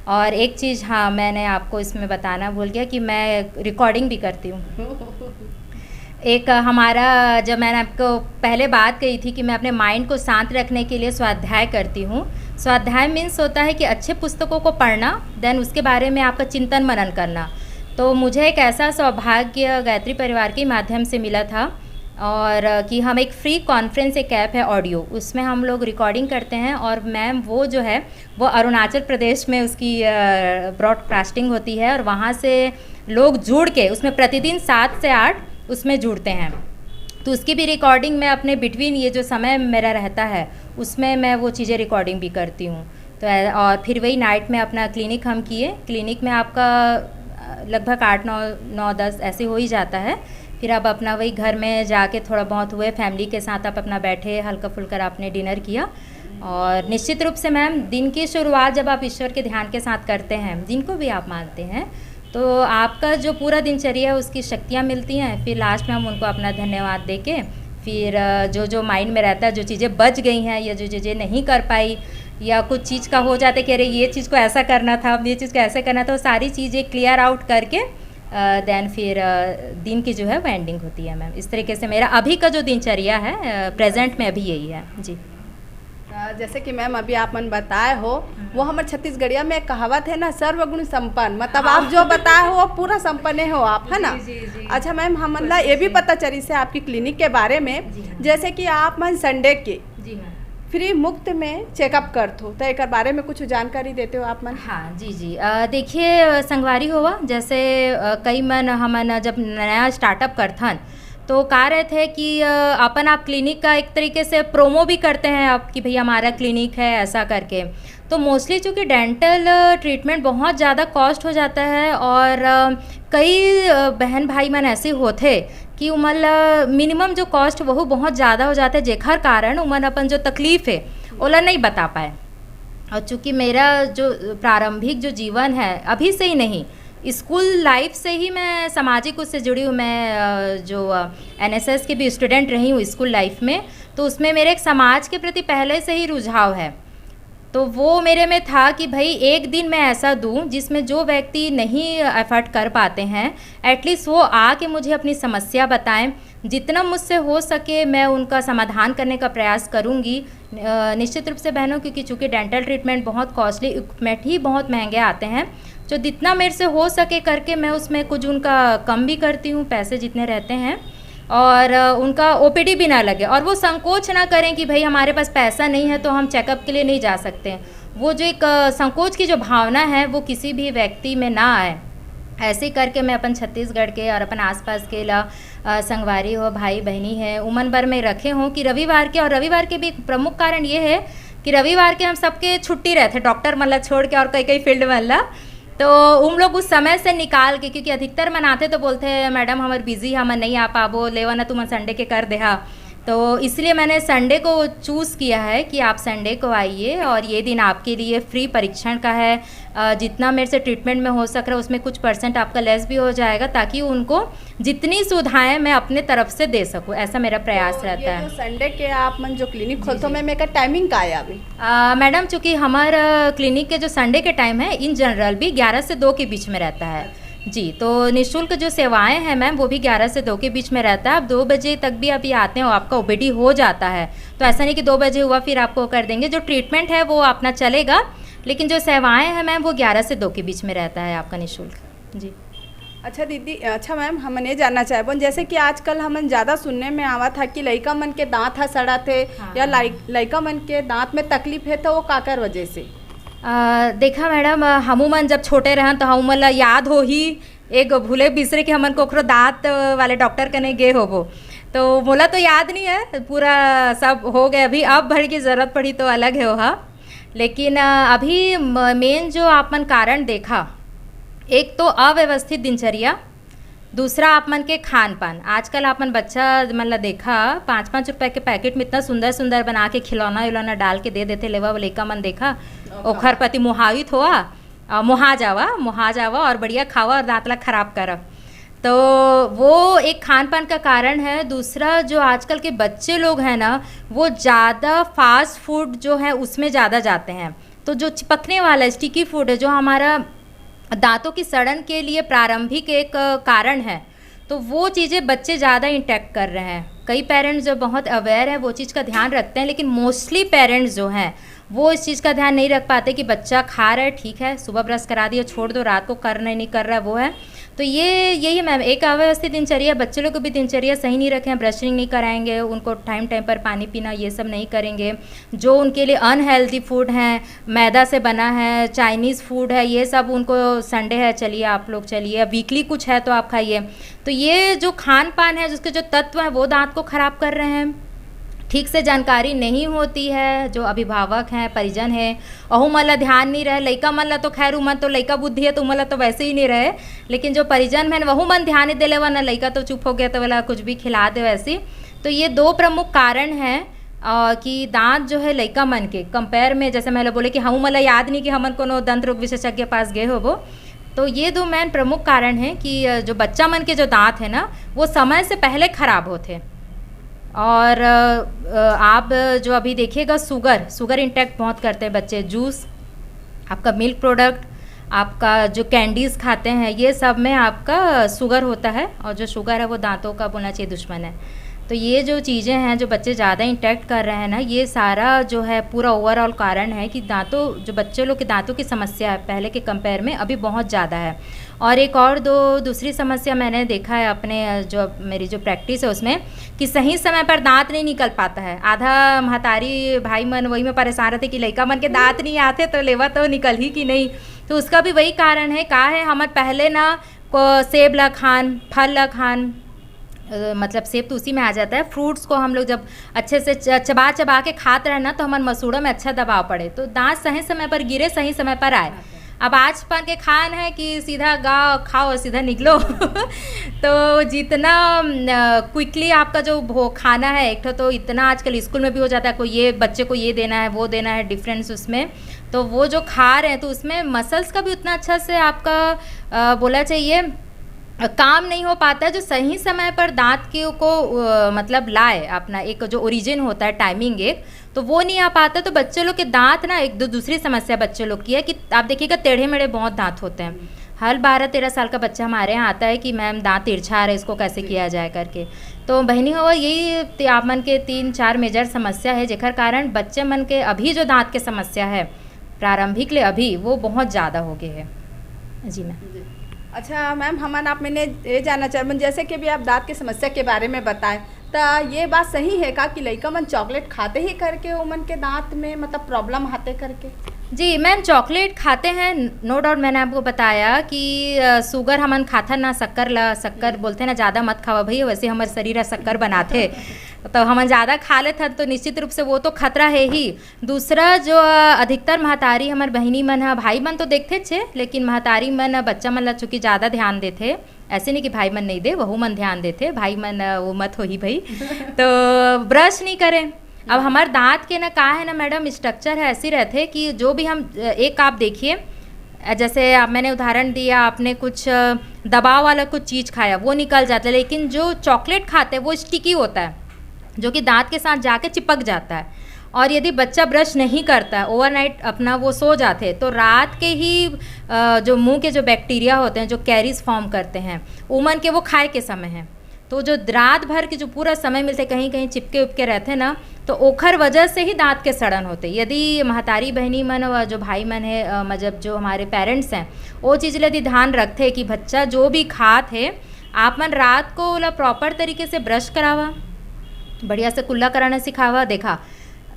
और एक चीज़ हाँ मैंने आपको इसमें बताना भूल गया कि मैं रिकॉर्डिंग भी करती हूँ। एक हमारा जब मैंने आपको पहले बात कही थी कि मैं अपने माइंड को शांत रखने के लिए स्वाध्याय करती हूँ। स्वाध्याय मीन्स होता है कि अच्छे पुस्तकों को पढ़ना, देन उसके बारे में आपका चिंतन मनन करना। तो मुझे एक ऐसा सौभाग्य गायत्री परिवार के माध्यम से मिला था, और कि हम एक फ्री कॉन्फ्रेंस एक ऐप है ऑडियो, उसमें हम लोग रिकॉर्डिंग करते हैं। और मैम वो जो है वो अरुणाचल प्रदेश में उसकी ब्रॉडकास्टिंग होती है, और वहाँ से लोग जुड़ के उसमें प्रतिदिन 7 से 8 उसमें जुड़ते हैं। तो उसकी भी रिकॉर्डिंग मैं अपने बिटवीन ये जो समय मेरा रहता है उसमें मैं वो चीज़ें रिकॉर्डिंग भी करती हूँ। तो और फिर वही नाइट में अपना क्लिनिक हम किए, क्लिनिक में आपका लगभग 8 9 10 ऐसे हो ही जाता है। फिर आप अपना वही घर में जाके थोड़ा बहुत हुए फैमिली के साथ आप अपना बैठे हल्का फुल्का आपने डिनर किया। और निश्चित रूप से मैम दिन की शुरुआत जब आप ईश्वर के ध्यान के साथ करते हैं, जिनको भी आप मानते हैं, तो आपका जो पूरा दिनचर्या है उसकी शक्तियाँ मिलती हैं। फिर लास्ट में हम उनको अपना धन्यवाद दे के फिर जो माइंड में रहता है, जो चीज़ें बच गई हैं या जो चीज़ें नहीं कर पाई या कुछ चीज़ का हो जाता है कि अरे ये चीज़ को ऐसा करना था, ये चीज़ को ऐसा करना था, वो सारी चीज़ें क्लियर आउट करके देन फिर दिन की जो है वो एंडिंग होती है मैम। इस तरीके से मेरा अभी का जो दिनचर्या है प्रेजेंट में अभी यही है जी। जैसे कि मैम अभी आप मन बताए हो, वो हमारे छत्तीसगढ़िया में एक कहावत है ना, सर्वगुण संपन्न, मतलब आप जो बताए हो वो पूरा संपन्न हो आप, है ना। जी। अच्छा मैम, हम मतलब ये भी पता चली से आपकी क्लिनिक के बारे में, जैसे कि आप मन संडे के जी मैम फ्री मुफ्त में चेकअप करते हो, तो एक बारे में कुछ जानकारी देते हो आप मन? हाँ जी। देखिए संगवारी हुआ जैसे कई मन हमन जब नया स्टार्टअप करथन तो कह रहे थे कि अपन आप क्लिनिक का एक तरीके से प्रोमो भी करते हैं आप कि भई हमारा क्लिनिक है ऐसा करके। तो मोस्टली चूँकि डेंटल ट्रीटमेंट बहुत ज़्यादा कॉस्ट हो जाता है, और कई बहन भाई मन ऐसे होते कि उमन मिनिमम जो कॉस्ट वह बहुत ज़्यादा हो जाता है, जेखर कारण उमन अपन जो तकलीफ़ है ओला नहीं बता पाए। और चूँकि मेरा जो प्रारंभिक जो जीवन है अभी से ही नहीं, स्कूल लाइफ से ही मैं सामाजिक उससे जुड़ी हूँ। मैं जो एनएसएस की भी स्टूडेंट रही हूँ स्कूल लाइफ में, तो उसमें मेरे एक समाज के प्रति पहले से ही रुझाव है। तो वो मेरे में था कि भाई एक दिन मैं ऐसा दूं जिसमें जो व्यक्ति नहीं एफर्ट कर पाते हैं एटलीस्ट वो आके मुझे अपनी समस्या बताएं, जितना मुझसे हो सके मैं उनका समाधान करने का प्रयास करूंगी। निश्चित रूप से बहनों, क्योंकि चूँकि डेंटल ट्रीटमेंट बहुत कॉस्टली, इक्विपमेंट ही बहुत महंगे आते हैं, जो जितना मेरे से हो सके करके मैं उसमें कुछ उनका कम भी करती हूँ पैसे जितने रहते हैं, और उनका ओपीडी भी ना लगे, और वो संकोच ना करें कि भाई हमारे पास पैसा नहीं है तो हम चेकअप के लिए नहीं जा सकते। वो जो एक संकोच की जो भावना है वो किसी भी व्यक्ति में ना आए, ऐसे करके मैं अपन छत्तीसगढ़ के और अपन आसपास के संगवारी हो भाई बहनी है उमन भर में रखे हों कि रविवार के, और रविवार के भी एक प्रमुख कारण ये है कि रविवार के हम सबके छुट्टी रहते, डॉक्टर मतलब छोड़ के और कई फील्ड मतलब, तो उन लोग उस समय से निकाल के, क्योंकि अधिकतर मन आते तो बोलते हैं मैडम हमारे बिजी हम नहीं आ पाबो, लेवा ना तुम संडे के कर देहा। तो इसलिए मैंने संडे को चूज़ किया है कि आप संडे को आइए, और ये दिन आपके लिए फ्री परीक्षण का है। जितना मेरे से ट्रीटमेंट में हो सक रहा है उसमें कुछ % आपका लेस भी हो जाएगा, ताकि उनको जितनी सुविधाएं मैं अपने तरफ से दे सकूं, ऐसा मेरा प्रयास तो रहता है। जो संडे के आप मन जो क्लिनिक खोलते हो, मैं मेरा टाइमिंग का है अभी? मैडम चूँकि हमारा क्लिनिक के जो संडे के टाइम है इन जनरल भी 11 से 2 के बीच में रहता है, जी, तो निःशुल्क जो सेवाएं हैं मैम वो भी 11 से 2 के बीच में रहता है। आप 2 बजे तक भी अभी आते हैं और आपका ओपीडी हो जाता है, तो ऐसा नहीं कि 2 बजे हुआ फिर आपको कर देंगे। जो ट्रीटमेंट है वो अपना चलेगा, लेकिन जो सेवाएं हैं मैम वो 11 से 2 के बीच में रहता है आपका निःशुल्क। जी। अच्छा दीदी, अच्छा मैम, हमन ये जानना चाहबो जैसे कि आजकल हमन ज़्यादा सुनने में आवा था कि लइका मन के दांत ह सड़ा थे, हाँ, या लइका मन के दांत में तकलीफ है, तो वो काकर वजह से? देखा मैडम, हमू मन जब छोटे रहन तो हमू मन ला याद हो ही एक भूले बिसरे कि हमन को ओकरो दांत वाले डॉक्टर कने गे होबो, तो मोला तो याद नहीं है पूरा, सब हो गए। अभी अब भर की ज़रूरत पड़ी तो अलग है वह, लेकिन अभी मेन जो आपमन कारण देखा, एक तो अव्यवस्थित दिनचर्या, दूसरा आप मन के खान पान। आजकल आप मन बच्चा मतलब देखा 5-5 रुपए के पैकेट में इतना सुंदर सुंदर बना के खिलौना उलौना डाल के दे देते, लेवा लइका मन देखा ओखर प्रति मोहावित हुआ, मुहा जावा और बढ़िया खावा और दांत ला खराब करा। तो वो एक खान पान का कारण है। दूसरा जो आजकल के बच्चे लोग हैं ना, वो ज़्यादा फास्ट फूड जो है उसमें ज़्यादा जाते हैं। तो जो चिपकने वाला स्टिकी फूड है, जो हमारा दांतों की सड़न के लिए प्रारंभिक एक कारण है, तो वो चीज़ें बच्चे ज़्यादा इंटेक्ट कर रहे हैं। कई पेरेंट्स जो बहुत अवेयर है वो चीज़ का ध्यान रखते हैं, लेकिन मोस्टली पेरेंट्स जो हैं वो इस चीज़ का ध्यान नहीं रख पाते कि बच्चा खा रहा है, ठीक है, सुबह ब्रश करा दिया, छोड़ दो, रात को नहीं कर रहा है, वो है। तो यही मैम, एक अव्यवस्थित दिनचर्या, बच्चे लोग को भी दिनचर्या सही नहीं रखें, ब्रशिंग नहीं कराएंगे, उनको टाइम टाइम पर पानी पीना ये सब नहीं करेंगे, जो उनके लिए अनहेल्दी फूड हैं, मैदा से बना है, चाइनीज़ फूड है, ये सब उनको संडे है चलिए आप लोग चलिए, वीकली कुछ है तो आप खाइए। तो ये जो खान पान है, जिसके जो तत्व हैं वो दांत को ख़राब कर रहे हैं। ठीक से जानकारी नहीं होती है, जो अभिभावक हैं, परिजन हैं, अहू मला ध्यान नहीं रहे। लइका मन ला तो खैर उमन तो लइका बुद्धि है तो उमन ला तो वैसे ही नहीं रहे, लेकिन जो परिजन हैं वहू मन ध्यान नहीं दिले, वरना लइका तो चुप हो गया तो वाला कुछ भी खिला दे वैसे। तो ये 2 प्रमुख कारण हैं कि दांत जो है लइका मन के कंपेयर में, जैसे मैं बोले कि हमू मला याद नहीं कि हमन कोनो दंत रोग विशेषज्ञ के पास गए होबो, तो ये 2 मेन प्रमुख कारण हैं कि जो बच्चा मन के जो दांत है ना वो समय से पहले ख़राब होते। और आप जो अभी देखिएगा शुगर इंटेक्ट बहुत करते हैं बच्चे, जूस, आपका मिल्क प्रोडक्ट, आपका जो कैंडीज़ खाते हैं, ये सब में आपका शुगर होता है, और जो शुगर है वो दांतों का बोलना चाहिए दुश्मन है। तो ये जो चीज़ें हैं जो बच्चे ज़्यादा इंटेक्ट कर रहे हैं ना, ये सारा जो है पूरा ओवरऑल कारण है कि जो बच्चे लोग के दांतों की समस्या है पहले के कंपेयर में अभी बहुत ज़्यादा है। और एक और दूसरी समस्या मैंने देखा है अपने जो मेरी जो प्रैक्टिस है उसमें, कि सही समय पर दांत नहीं निकल पाता है। आधा महतारी भाई मन वही में परेशान रहते कि लइका मन के दांत नहीं आते तो लेवा तो निकल ही कि नहीं। तो उसका भी वही कारण है, का है हमारे पहले ना को सेब ला खान, फल ला खान, मतलब सेब तो उसी में आ जाता है, फ्रूट्स को हम लोग जब अच्छे से चबा के खाते रहे ना तो हमारे मसूड़ों में अच्छा दबाव पड़े, तो दांत सही समय पर गिरे, सही समय पर आए। अब आज पान के खान है कि सीधा खाओ और सीधा निकलो तो जितना क्विकली आपका जो खाना है, एक तो इतना आजकल स्कूल में भी हो जाता है, कोई ये बच्चे को ये देना है वो देना है, डिफरेंस उसमें, तो वो जो खा रहे हैं तो उसमें मसल्स का भी उतना अच्छा से आपका बोला चाहिए काम नहीं हो पाता है, जो सही समय पर दांत को मतलब लाए अपना एक जो ओरिजिन होता है टाइमिंग एक, तो वो नहीं आ पाता। तो बच्चे लोग के दांत ना, एक दूसरी समस्या बच्चे लोग की है कि आप देखिएगा टेढ़े मेढ़े बहुत दांत होते हैं। हर 12-13 साल का बच्चा हमारे यहाँ आता है कि मैम दांत तिरछा आ रहा है, इसको कैसे किया जाए करके। तो बहनी हो, यही आप मन के 3-4 मेजर समस्या है जेकर कारण बच्चे मन के अभी जो दांत के समस्या है प्रारंभिक ले अभी वो बहुत ज़्यादा हो गए है। जी मैम। अच्छा मैम, हमन आप मैंने ये जानना चाहे जैसे कि भी आप दांत की समस्या के बारे में बताएं, तो ये बात सही है का कि लइका मन चॉकलेट खाते ही करके उमन के दांत में मतलब प्रॉब्लम आते करके? जी मैम, चॉकलेट खाते हैं नो डाउट। मैंने आपको बताया कि शुगर हमन खाता ना, शक्कर बोलते ना ज़्यादा मत खावा भैया, वैसे हमारे शरीर शक्कर बनाते तो हमन ज़्यादा खा लेते तो निश्चित रूप से वो तो खतरा है ही। दूसरा जो अधिकतर महतारी हमारे बहनी मन है, भाई मन तो देखते छे, लेकिन महतारी मन बच्चा मन ला चूँकि ज़्यादा ध्यान देते, ऐसे नहीं कि भाई मन नहीं दे, वहू मन ध्यान देते, भाई मन वो मत हो ही भाई तो ब्रश नहीं करें। अब हमारे दांत के ना का है ना मैडम, स्ट्रक्चर है ऐसी रहते कि जो भी हम एक आप देखिए, जैसे आप मैंने उदाहरण दिया, आपने कुछ दबाव वाला कुछ चीज़ खाया वो निकल जाता है, लेकिन जो चॉकलेट खाते हैं वो स्टिकी होता है, जो कि दांत के साथ जाके चिपक जाता है। और यदि बच्चा ब्रश नहीं करता है, ओवरनाइट अपना वो सो जाते हैं, तो रात के ही जो मुंह के जो बैक्टीरिया होते हैं जो कैरीज फॉर्म करते हैं उमन के, वो खाए के समय है, तो जो रात भर के जो पूरा समय मिलते कहीं कहीं चिपके उपके रहते हैं ना, तो ओखर वजह से ही दांत के सड़न होते। यदि महतारी बहनी मन व जो भाई मन है, मतलब जो हमारे पेरेंट्स हैं, वो चीज़ यदि ध्यान रखते कि बच्चा जो भी खात है आप मन रात को ओला प्रॉपर तरीके से ब्रश करावा, बढ़िया से कुल्ला कराना सिखावा। देखा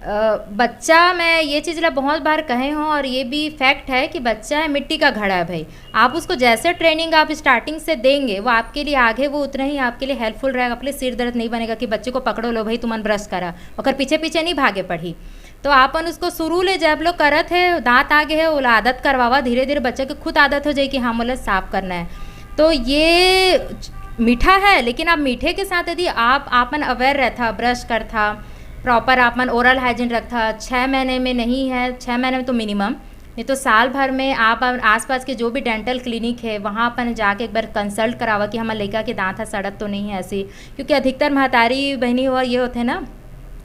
बच्चा, मैं ये चीज़ ला बहुत बार कहे हूँ और ये भी फैक्ट है कि बच्चा है मिट्टी का घड़ा है भाई। आप उसको जैसे ट्रेनिंग आप स्टार्टिंग से देंगे वो आपके लिए आगे वो उतना ही आपके लिए हेल्पफुल रहेगा। आपके लिए सिर दर्द नहीं बनेगा कि बच्चे को पकड़ो लो भाई तुमन ब्रश करा और पीछे पीछे नहीं भागे पढ़ी। तो आपन उसको शुरू ले जब लोग करत है, दांत आगे है, ओला आदत करवावा, धीरे धीरे बच्चे को खुद आदत हो जाए कि हाँ मोला साफ करना है। तो ये मीठा है, लेकिन आप मीठे के साथ यदि आपन अवेयर रहता, ब्रश करता, प्रॉपर आपन ओरल हाइजीन रखता, 6 महीने में नहीं है, 6 महीने में तो मिनिमम, नहीं तो साल भर में आप आसपास के जो भी डेंटल क्लिनिक है वहाँ अपन जाके एक बार कंसल्ट करावा कि हमारे लड़का के दांत है सड़क तो नहीं है ऐसी। क्योंकि अधिकतर महतारी बहनी और ये होते ना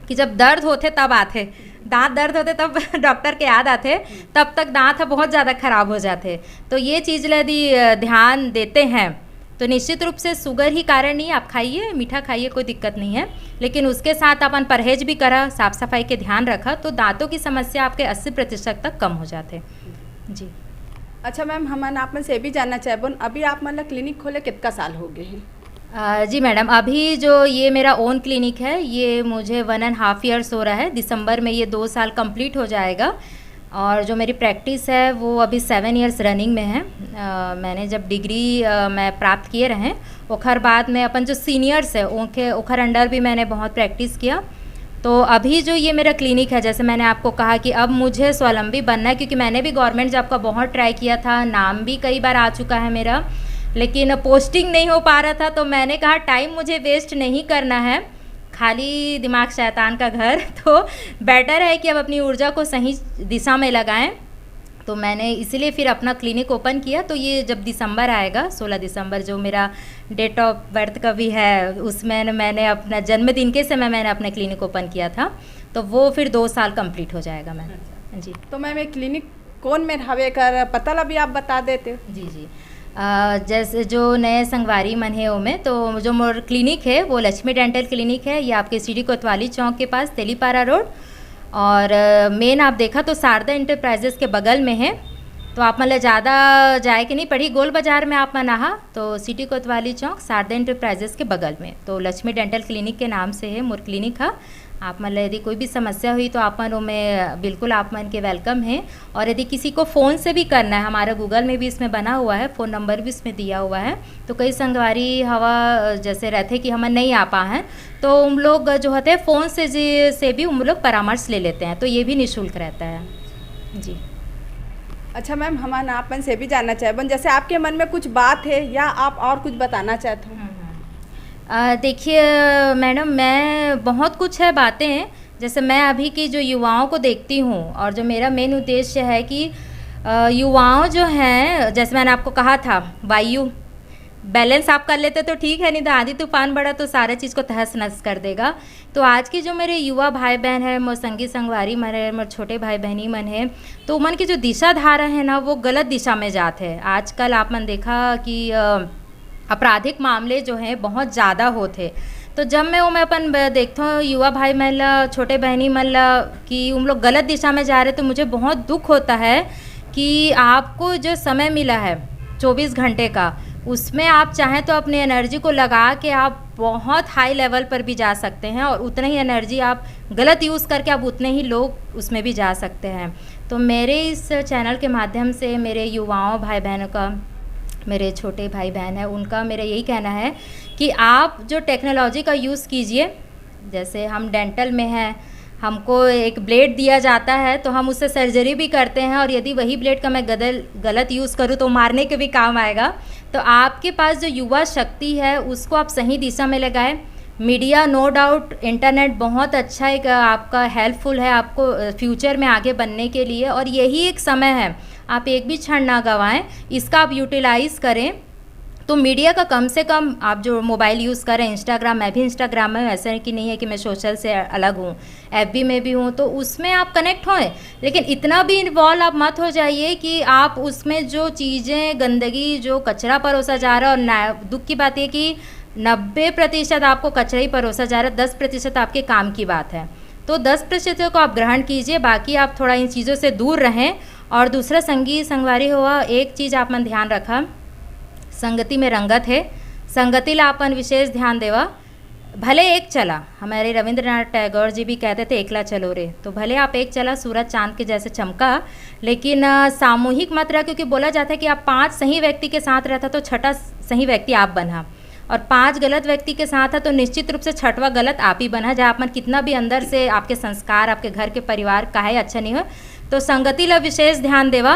कि जब दर्द होते तब आते, दांत दर्द होते तब डॉक्टर के याद आते, तब तक दांत बहुत ज़्यादा ख़राब हो जाते। तो ये चीज़ यदि ध्यान देते हैं तो निश्चित रूप से शुगर ही कारण नहीं, आप खाइए, मीठा खाइए, कोई दिक्कत नहीं है, लेकिन उसके साथ अपन परहेज भी करा, साफ सफाई के ध्यान रखा, तो दांतों की समस्या आपके 80% तक कम हो जाते जी। अच्छा मैम, हम आप में से भी जानना चाहे अभी आप मतलब क्लिनिक खोले कितना साल हो गए हैं? जी मैडम, अभी जो ये मेरा ओन क्लिनिक है ये मुझे 1.5 ईयर्स हो रहा है, दिसंबर में ये 2 साल कंप्लीट हो जाएगा। और जो मेरी प्रैक्टिस है वो अभी 7 ईयर्स रनिंग में है। मैंने जब डिग्री मैं प्राप्त किए रहे, ओखर बाद में अपन जो सीनियर्स है उनके ओखर अंडर भी मैंने बहुत प्रैक्टिस किया। तो अभी जो ये मेरा क्लिनिक है, जैसे मैंने आपको कहा कि अब मुझे स्वावलंबी बनना है, क्योंकि मैंने भी गवर्नमेंट जॉब का बहुत ट्राई किया था, नाम भी कई बार आ चुका है मेरा, लेकिन पोस्टिंग नहीं हो पा रहा था। तो मैंने कहा टाइम मुझे वेस्ट नहीं करना है, खाली दिमाग शैतान का घर, तो बेटर है कि अब अपनी ऊर्जा को सही दिशा में लगाएं। तो मैंने इसीलिए फिर अपना क्लिनिक ओपन किया। तो ये जब दिसंबर आएगा, 16 दिसंबर जो मेरा डेट ऑफ बर्थ का भी है, उसमें मैंने अपना जन्मदिन के समय मैंने अपना क्लिनिक ओपन किया था, तो वो फिर 2 साल कंप्लीट हो जाएगा मैम जी। तो मैम एक क्लिनिक कौन में हवे कर पता ला भी आप बता देते? जी जी, जैसे जो नए संगवारी मन है में, तो जो मोर क्लिनिक है वो लक्ष्मी डेंटल क्लिनिक है, ये आपके सीडी कोतवाली चौक के पास तेलीपारा रोड, और मेन आप देखा तो शारदा इंटरप्राइजेस के बगल में है। तो आप मतलब ज़्यादा जाए कि नहीं पड़ी, गोल बाज़ार में आप मनाहा तो सिटी कोतवाली चौक शारदा इंटरप्राइजेस के बगल में, तो लक्ष्मी डेंटल क्लिनिक के नाम से है मोर क्लिनिक का। आप मतलब यदि कोई भी समस्या हुई तो आप मन में बिल्कुल आप मन के वेलकम है। और यदि किसी को फ़ोन से भी करना है, हमारा गूगल में भी इसमें बना हुआ है, फ़ोन नंबर भी इसमें दिया हुआ है। तो कई संगवारी हवा जैसे रहते कि हम नहीं आ पाए हैं, तो उन लोग जो होते हैं फ़ोन से भी उन लोग परामर्श ले लेते हैं, तो ये भी निःशुल्क रहता है जी। अच्छा मैम, हम आपन से भी जानना चाहे जैसे आपके मन में कुछ बात है या आप और कुछ बताना चाहते हो? देखिए मैडम, मैं बहुत कुछ है बातें हैं, जैसे मैं अभी की जो युवाओं को देखती हूँ, और जो मेरा मेन उद्देश्य है कि युवाओं जो हैं, जैसे मैंने आपको कहा था वायु बैलेंस आप कर लेते तो ठीक है, नहीं तो आंधी तूफान बड़ा तो सारे चीज़ को तहस नहस कर देगा। तो आज की जो मेरे युवा भाई बहन है, मोर संगी संगवारी मन है, मोर छोटे भाई बहनी मन है, तो मन की जो दिशा धारा है ना वो गलत दिशा में जाते हैं। आजकल आप मन देखा कि आपराधिक मामले जो हैं बहुत ज़्यादा होते। तो जब मैं अपन देखता हूँ युवा भाई मन ला, छोटे बहनी मन ला कि उन लोग गलत दिशा में जा रहे, तो मुझे बहुत दुख होता है कि आपको जो समय मिला है 24 घंटे का, उसमें आप चाहें तो अपनी एनर्जी को लगा के आप बहुत हाई लेवल पर भी जा सकते हैं, और उतना ही एनर्जी आप गलत यूज़ करके आप उतने ही लोग उसमें भी जा सकते हैं। तो मेरे इस चैनल के माध्यम से मेरे युवाओं भाई बहनों का, मेरे छोटे भाई बहन हैं उनका मेरा यही कहना है कि आप जो टेक्नोलॉजी का यूज़ कीजिए। जैसे हम डेंटल में हैं, हमको एक ब्लेड दिया जाता है तो हम उससे सर्जरी भी करते हैं, और यदि वही ब्लेड का मैं गलत यूज़ करूँ तो मारने के भी काम आएगा। तो आपके पास जो युवा शक्ति है उसको आप सही दिशा में लगाएं। मीडिया नो डाउट, इंटरनेट बहुत अच्छा एक आपका हेल्पफुल है आपको फ्यूचर में आगे बनने के लिए, और यही एक समय है, आप एक भी क्षण ना गंवाएं, इसका आप यूटिलाइज़ करें। तो मीडिया का कम से कम आप जो मोबाइल यूज़ कर रहे हैं, इंस्टाग्राम, मैं भी इंस्टाग्राम में, ऐसा कि नहीं है कि मैं सोशल से अलग हूँ, एफबी में भी हूँ, तो उसमें आप कनेक्ट हों, लेकिन इतना भी इन्वॉल्व आप मत हो जाइए कि आप उसमें जो चीज़ें, गंदगी, जो कचरा परोसा जा रहा है, और दुख की बात ये कि 90% आपको कचरा ही परोसा जा रहा है, 10% आपके काम की बात है। तो 10% को आप ग्रहण कीजिए, बाकी आप थोड़ा इन चीज़ों से दूर रहें। और दूसरा, संगी संगवारी हुआ, एक चीज़ आप मन ध्यान रखा, संगति में रंगत है, संगतिला अपन विशेष ध्यान देवा। भले एक चला, हमारे रविंद्रनाथ टैगोर जी भी कहते थे एकला चलो रे, तो भले आप एक चला, सूरज चांद के जैसे चमका, लेकिन सामूहिक मत रहा, क्योंकि बोला जाता है कि आप 5 सही व्यक्ति के साथ रहता तो छठा सही व्यक्ति आप बना, और 5 गलत व्यक्ति के साथ है तो निश्चित रूप से छठवां गलत आप ही बना, जहाँ आप मन कितना भी अंदर से आपके संस्कार, आपके घर के परिवार का है अच्छा नहीं हो। तो संगति ला विशेष ध्यान देवा।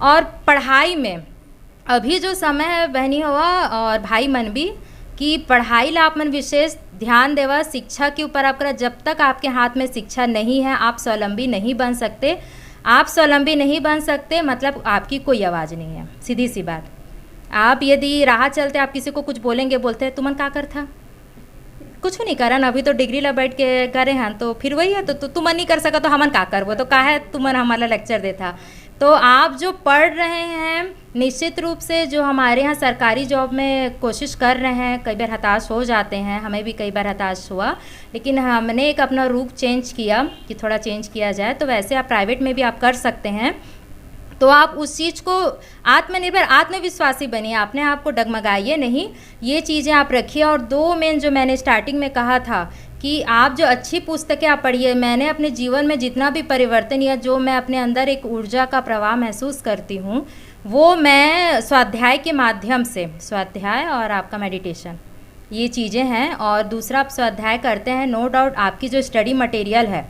और पढ़ाई में अभी जो समय है बहनी हुआ और भाई मन भी, कि पढ़ाई ला आप मन विशेष ध्यान देवा, शिक्षा के ऊपर आप करा। जब तक आपके हाथ में शिक्षा नहीं है, आप स्वावलंबी नहीं बन सकते। आप स्वावलंबी नहीं बन सकते मतलब आपकी कोई आवाज़ नहीं है, सीधी सी बात। आप यदि राह चलते आप किसी को कुछ बोलेंगे, बोलते हैं तुमन का कर था, कुछ नहीं करा ना, अभी तो डिग्री ला बैठ के करे हैं, तो फिर वही है, तो तुमन नहीं कर सका तो हमन का कर, वो तो का है तुमन हमारा लेक्चर देता। तो आप जो पढ़ रहे हैं, निश्चित रूप से जो हमारे यहाँ सरकारी जॉब में कोशिश कर रहे हैं, कई बार हताश हो जाते हैं, हमें भी कई बार हताश हुआ, लेकिन हमने एक अपना रूप चेंज किया कि थोड़ा चेंज किया जाए। तो वैसे आप प्राइवेट में भी आप कर सकते हैं। तो आप उस चीज़ को आत्मनिर्भर, आत्मविश्वासी बनिए, अपने आप को डगमगाइए नहीं, ये चीज़ें आप रखिए। और 2 मेन जो मैंने स्टार्टिंग में कहा था कि आप जो अच्छी पुस्तकें आप पढ़िए। मैंने अपने जीवन में जितना भी परिवर्तन या जो मैं अपने अंदर एक ऊर्जा का प्रवाह महसूस करती हूँ, वो मैं स्वाध्याय के माध्यम से, स्वाध्याय और आपका मेडिटेशन, ये चीज़ें हैं। और दूसरा, आप स्वाध्याय करते हैं, नो डाउट आपकी जो स्टडी मटेरियल है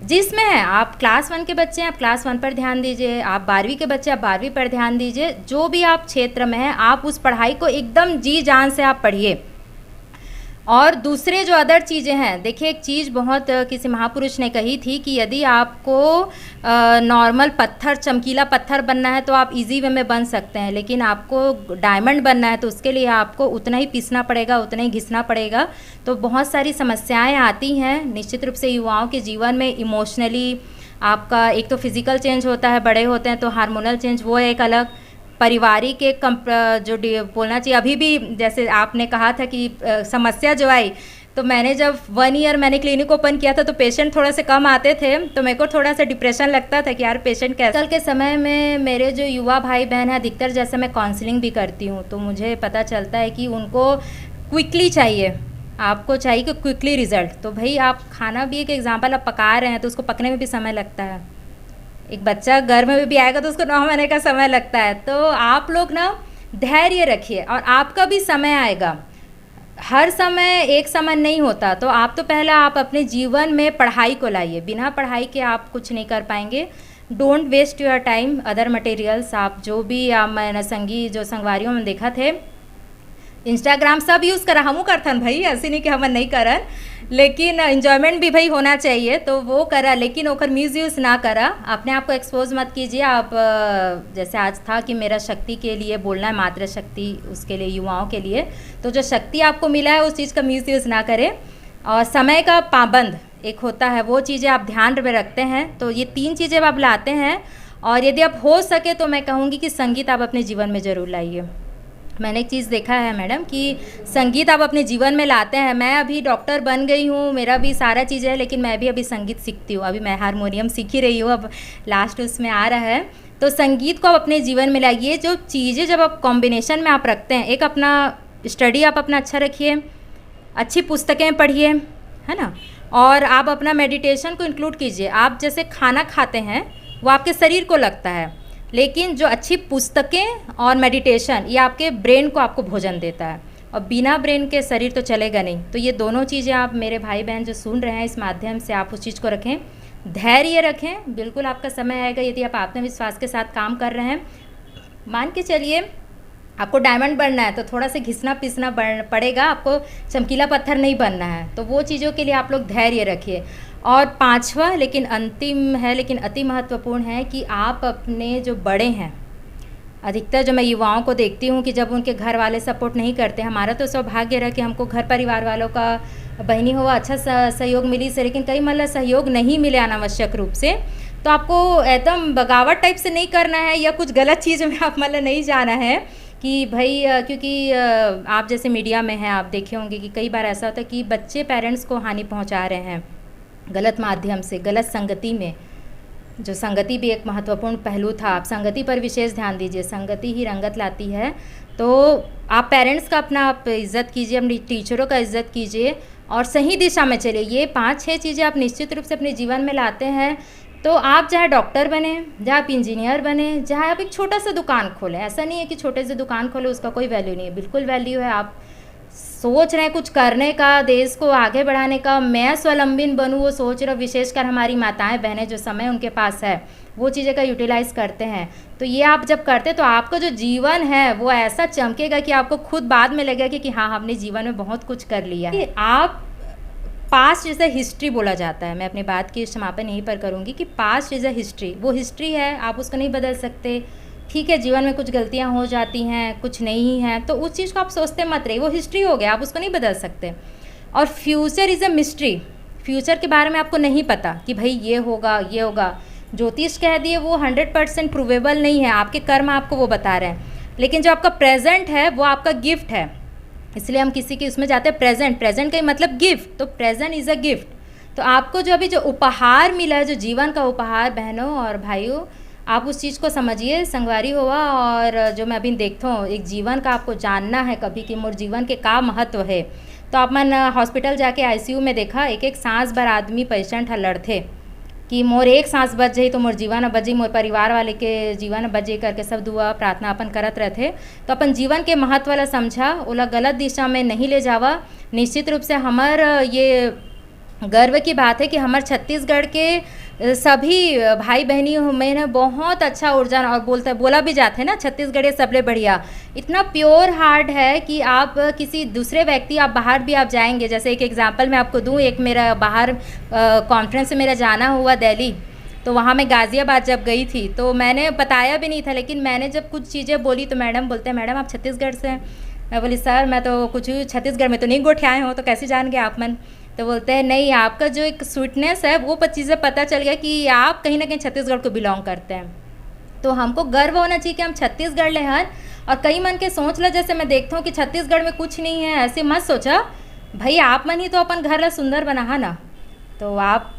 जिसमें है, आप क्लास 1 के बच्चे हैं, आप क्लास 1 पर ध्यान दीजिए, आप 12वीं के बच्चे, आप 12वीं पर ध्यान दीजिए। जो भी आप क्षेत्र में हैं, आप उस पढ़ाई को एकदम जी जान से आप पढ़िए। और दूसरे जो अदर चीज़ें हैं, देखिए एक चीज़ बहुत किसी महापुरुष ने कही थी कि यदि आपको नॉर्मल पत्थर, चमकीला पत्थर बनना है तो आप इजी वे में बन सकते हैं, लेकिन आपको डायमंड बनना है तो उसके लिए आपको उतना ही पीसना पड़ेगा, उतना ही घिसना पड़ेगा। तो बहुत सारी समस्याएं आती हैं निश्चित रूप से युवाओं के जीवन में। इमोशनली आपका एक तो फिज़िकल चेंज होता है, बड़े होते हैं तो हार्मोनल चेंज, वो एक अलग, पारिवारिक एक जो बोलना चाहिए। अभी भी जैसे आपने कहा था कि समस्या जो आई, तो मैंने जब 1 ईयर मैंने क्लिनिक ओपन किया था तो पेशेंट थोड़ा से कम आते थे, तो मेरे को थोड़ा सा डिप्रेशन लगता था कि यार पेशेंट कैसे। कल के समय में मेरे जो युवा भाई बहन हैं, अधिकतर जैसे मैं काउंसलिंग भी करती हूँ, तो मुझे पता चलता है कि उनको क्विकली चाहिए, आपको चाहिए कि क्विकली रिजल्ट। तो भाई आप खाना भी एक एग्जाम्पल, आप पका रहे हैं तो उसको पकने में भी समय लगता है। एक बच्चा घर में भी आएगा तो उसको 9 महीने का समय लगता है। तो आप लोग ना धैर्य रखिए, और आपका भी समय आएगा, हर समय एक समान नहीं होता। तो आप तो पहला आप अपने जीवन में पढ़ाई को लाइए, बिना पढ़ाई के आप कुछ नहीं कर पाएंगे। Don't waste your time other materials. आप जो भी मैंने जो संगवारियों में देखा थे, इंस्टाग्राम सब यूज़ करा, हमू करथन भाई, ऐसे नहीं कि हम नहीं करन, लेकिन इन्जॉयमेंट भी भाई होना चाहिए, तो वो करा, लेकिन ओकर मिस यूज़ ना करा। अपने आप को एक्सपोज मत कीजिए। आप जैसे आज था कि मेरा शक्ति के लिए बोलना है, मातृ शक्ति, उसके लिए, युवाओं के लिए, तो जो शक्ति आपको मिला है उस चीज़ का मिस यूज़ ना करें। और समय का पाबंद एक होता है, वो चीज़ें आप ध्यान में रखते हैं, तो ये 3 चीज़ें आप लाते हैं। और यदि आप हो सके तो मैं कहूँगी कि संगीत आप अपने जीवन में ज़रूर लाइए। मैंने एक चीज़ देखा है मैडम कि संगीत आप अपने जीवन में लाते हैं। मैं अभी डॉक्टर बन गई हूँ, मेरा भी सारा चीज़ है, लेकिन मैं भी अभी संगीत सीखती हूँ। अभी मैं हारमोनियम सीख ही रही हूँ, अब लास्ट उसमें आ रहा है। तो संगीत को आप अपने जीवन में लाइए। जो चीज़ें जब आप कॉम्बिनेशन में आप रखते हैं, एक अपना स्टडी आप अपना अच्छा रखिए, अच्छी पुस्तकें पढ़िए, है ना, और आप अपना मेडिटेशन को इंक्लूड कीजिए। आप जैसे खाना खाते हैं वो आपके शरीर को लगता है, लेकिन जो अच्छी पुस्तकें और मेडिटेशन ये आपके ब्रेन को आपको भोजन देता है, और बिना ब्रेन के शरीर तो चलेगा नहीं। तो ये दोनों चीज़ें आप मेरे भाई बहन जो सुन रहे हैं इस माध्यम से, आप उस चीज़ को रखें, धैर्य रखें। बिल्कुल आपका समय आएगा यदि आप आत्मविश्वास के साथ काम कर रहे हैं। मान के चलिए आपको डायमंड बनना है तो थोड़ा सा घिसना पिसना पड़ेगा, आपको चमकीला पत्थर नहीं बनना है। तो वो चीज़ों के लिए आप लोग धैर्य रखिए। और 5वां लेकिन अंतिम है, लेकिन अति महत्वपूर्ण है कि आप अपने जो बड़े हैं अधिकतर जो मैं युवाओं को देखती हूँ कि जब उनके घर वाले सपोर्ट नहीं करते, हमारा तो सौभाग्य रहा कि हमको घर परिवार वालों का बहनी हो अच्छा सहयोग मिली से, लेकिन कई मतलब सहयोग नहीं मिले अनावश्यक रूप से, तो आपको एकदम बगावत टाइप से नहीं करना है या कुछ गलत चीज़ में आप मतलब नहीं जाना है कि भाई क्योंकि आप जैसे मीडिया में हैं, आप देखे होंगे कि कई बार ऐसा होता है कि बच्चे पेरेंट्स को हानि पहुंचा रहे हैं गलत माध्यम से, गलत संगति में। जो संगति भी एक महत्वपूर्ण पहलू था, आप संगति पर विशेष ध्यान दीजिए, संगति ही रंगत लाती है। तो आप पेरेंट्स का अपना आप इज़्ज़त कीजिए, अपनी टीचरों का इज़्ज़त कीजिए और सही दिशा में चलिए। ये 5-6 चीज़ें आप निश्चित रूप से अपने जीवन में लाते हैं तो आप चाहे डॉक्टर बने, चाहे आप इंजीनियर बने, चाहे आप एक छोटा सा दुकान खोलें। ऐसा नहीं है कि छोटे से दुकान खोले उसका कोई वैल्यू नहीं है, बिल्कुल वैल्यू है। आप सोच रहे हैं कुछ करने का, देश को आगे बढ़ाने का, मैं स्वावलंबी बनूँ, वो सोच रहे, विशेषकर हमारी माताएं बहनें जो समय उनके पास है वो चीज़ें का यूटिलाइज़ करते हैं। तो ये आप जब करते तो आपका जो जीवन है वो ऐसा चमकेगा कि आपको खुद बाद में लगेगा कि हाँ हमने जीवन में बहुत कुछ कर लिया है। आप पास्ट इज़ अ हिस्ट्री बोला जाता है, मैं अपनी बात की समापन यहीं पर करूँगी कि पास्ट इज़ अ हिस्ट्री, वो हिस्ट्री है, आप उसको नहीं बदल सकते। ठीक है, जीवन में कुछ गलतियां हो जाती हैं, कुछ नहीं हैं, तो उस चीज़ को आप सोचते मत रहिए, वो हिस्ट्री हो गया, आप उसको नहीं बदल सकते। और future is a mystery, future के बारे में आपको नहीं पता कि भाई ये होगा ये होगा। ज्योतिष कह दिए वो 100% प्रूवेबल नहीं है, आपके कर्म आपको वो बता रहे हैं, लेकिन जो आपका प्रेजेंट है वो आपका गिफ्ट है। इसलिए हम किसी की उसमें जाते हैं प्रेजेंट, प्रेजेंट का ही मतलब गिफ्ट, तो प्रेजेंट इज़ अ गिफ्ट। तो आपको जो अभी जो उपहार मिला है, जो जीवन का उपहार बहनों और भाइयों, आप उस चीज़ को समझिए संगवारी हुआ। और जो मैं अभी देखता हूँ एक जीवन का आपको जानना है कभी कि मोर जीवन के का महत्व है, तो आप मन हॉस्पिटल जाके ICU में देखा एक सांस भर आदमी पेशेंट ह लड़थे कि मोर एक सांस बच जाई तो मोर जीवन बच जाई, मोर परिवार वाले के जीवन बच जाई करके सब दुआ प्रार्थना अपन करत रहथे। तो अपन जीवन के महत्व वाला समझा, ओला गलत दिशा में नहीं ले जावा। निश्चित रूप से हमार ये गर्व की बात है कि हमारे छत्तीसगढ़ के सभी भाई बहनी में बहुत अच्छा ऊर्जा, और बोला भी जाता है ना छत्तीसगढ़ सबले बढ़िया, इतना प्योर हार्ट है कि आप किसी दूसरे व्यक्ति, आप बाहर भी आप जाएंगे, जैसे एक एग्जांपल मैं आपको दूं, एक मेरा बाहर कॉन्फ्रेंस से मेरा जाना हुआ दिल्ली, तो वहाँ मैं गाज़ियाबाद जब गई थी तो मैंने बताया भी नहीं था, लेकिन मैंने जब कुछ चीज़ें बोली तो मैडम बोलते हैं मैडम आप छत्तीसगढ़ से हैं। मैं बोली सर मैं तो कुछ छत्तीसगढ़ में तो नहीं गोठे आए हो, तो कैसे जान गए आप मन। तो बोलते हैं नहीं, आपका जो एक स्वीटनेस है वो चीज़ें पता चल गया कि आप कहीं ना कहीं छत्तीसगढ़ को बिलोंग करते हैं। तो हमको गर्व होना चाहिए कि हम छत्तीसगढ़ ले हैं। और कई मन के सोच ला, जैसे मैं देखता हूँ कि छत्तीसगढ़ में कुछ नहीं है, ऐसे मत सोचा भाई, आप मन ही तो अपन घर ला सुंदर बना ना। तो आप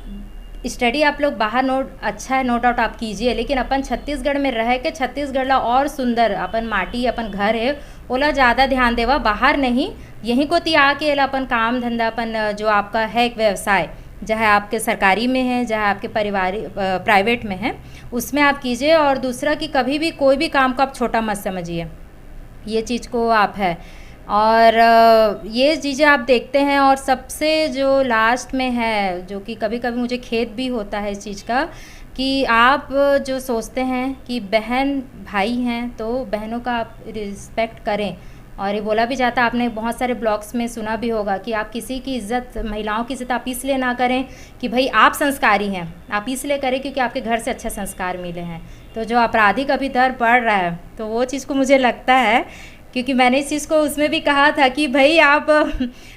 स्टडी आप लोग बाहर अच्छा है, नो डाउट आप कीजिए, लेकिन अपन छत्तीसगढ़ में रह के छत्तीसगढ़ ला और सुंदर अपन माटी अपन घर है ओला ज़्यादा ध्यान देवा, बाहर नहीं। यहीं को ती आके एला अपन काम धंधा अपन जो आपका है एक व्यवसाय, चाहे आपके सरकारी में है चाहे आपके प्राइवेट में है, उसमें आप कीजिए। और दूसरा कि कभी भी कोई भी काम को आप छोटा मत समझिए, ये चीज़ को आप है। और ये चीज़ें आप देखते हैं। और सबसे जो लास्ट में है, जो कि कभी कभी मुझे खेद भी होता है इस चीज़ का, कि आप जो सोचते हैं कि बहन भाई हैं तो बहनों का आप रिस्पेक्ट करें। और ये बोला भी जाता है, आपने बहुत सारे ब्लॉग्स में सुना भी होगा कि आप किसी की इज़्ज़त, महिलाओं की इज़्ज़त आप इसलिए ना करें कि भाई आप संस्कारी हैं, आप इसलिए करें क्योंकि आपके घर से अच्छे संस्कार मिले हैं। तो जो आपराधिक अभी दर बढ़ रहा है, तो वो चीज़ को मुझे लगता है, क्योंकि मैंने इस चीज़ को उसमें भी कहा था कि भाई आप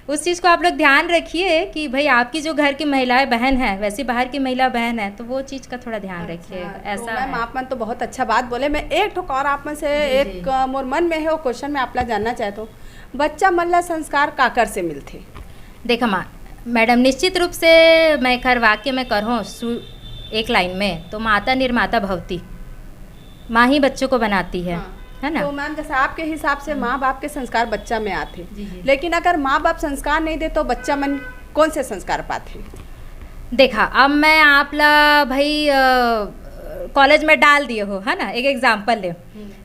उस चीज़ को आप लोग ध्यान रखिए कि भाई आपकी जो घर की महिलाएं बहन है वैसी बाहर की महिला बहन है, तो वो चीज़ का थोड़ा ध्यान रखिए। ऐसा मैम आप मन तो बहुत अच्छा बात बोले। मैं एक ठोक और आप मन से एक मोर मन में है वो क्वेश्चन मैं आपला जानना चाहता हूँ, बच्चा मन ला संस्कार काकर से मिलते? देखा मैडम, निश्चित रूप से मैं एक हर वाक्य में करहूँ एक लाइन में, तो माता निर्माता भवती, माँ ही बच्चों को बनाती है, है ना। तो मैम जैसे आपके हिसाब से माँ बाप के संस्कार बच्चा में आते, लेकिन अगर माँ बाप संस्कार नहीं दे तो बच्चा मन कौन से संस्कार पाते? देखा, अब मैं आप ला भाई कॉलेज में डाल दिए हो, है ना, एक एग्जाम्पल ले।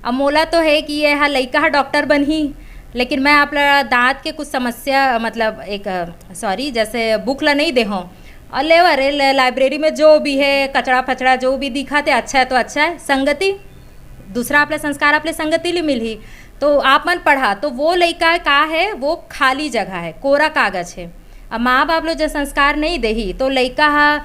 अब मोला तो है कि ये लड़का है डॉक्टर बनी, लेकिन मैं आप ला दांत के कुछ समस्या मतलब जैसे बुक ला नहीं दे हो, और ले अरे लाइब्रेरी में जो भी है कचड़ा फचड़ा जो भी दिखाते अच्छा है तो अच्छा है, संगति दूसरा आपले संस्कार आपले संगति ले मिली, तो आप मन पढ़ा तो वो लड़का का है वो खाली जगह है, कोरा कागज है। अब माँ बाप लोग जो संस्कार नहीं दही तो लड़का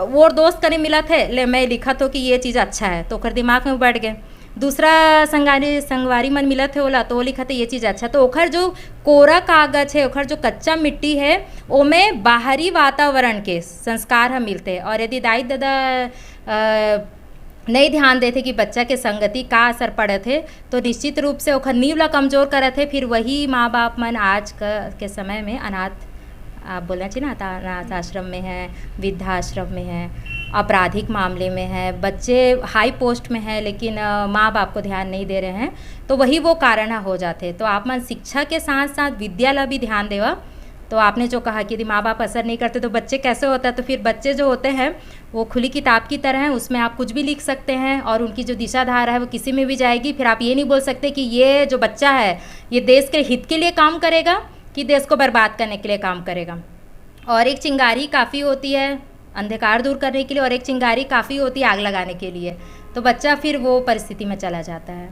वो दोस्त कने मिला थे ले मैं लिखा तो कि ये चीज़ अच्छा है, तो कर दिमाग में बैठ गए। दूसरा संगवारी मन मिलत है ओला तो वो लिखत है ये चीज़ अच्छा। तो ओखर जो कोरा कागज है, ओखर जो कच्चा मिट्टी है, ओमे बाहरी वातावरण के संस्कार हम मिलते हैं। और यदि दाई दादा नहीं ध्यान देते कि बच्चा के संगति का असर पड़े थे, तो निश्चित रूप से ओखर नींव ला कमज़ोर करे थे। फिर वही माँ बाप मन आज के समय में अनाथ, आप बोलना चाहिए ना, अनाथ आश्रम में है, वृद्धाश्रम में है, आपराधिक मामले में है, बच्चे हाई पोस्ट में है लेकिन माँ बाप को ध्यान नहीं दे रहे हैं, तो वही वो कारण हो जाते। तो आप मन शिक्षा के साथ साथ विद्या ला भी ध्यान देवा। तो आपने जो कहा कि यदि माँ बाप असर नहीं करते तो बच्चे कैसे होता है, तो फिर बच्चे जो होते हैं वो खुली किताब की तरह हैं, उसमें आप कुछ भी लिख सकते हैं और उनकी जो दिशा धारा है वो किसी में भी जाएगी। फिर आप ये नहीं बोल सकते कि ये जो बच्चा है ये देश के हित के लिए काम करेगा कि देश को बर्बाद करने के लिए काम करेगा। और एक चिंगारी काफ़ी होती है अंधकार दूर करने के लिए, और एक चिंगारी काफ़ी होती है आग लगाने के लिए। तो बच्चा फिर वो परिस्थिति में चला जाता है।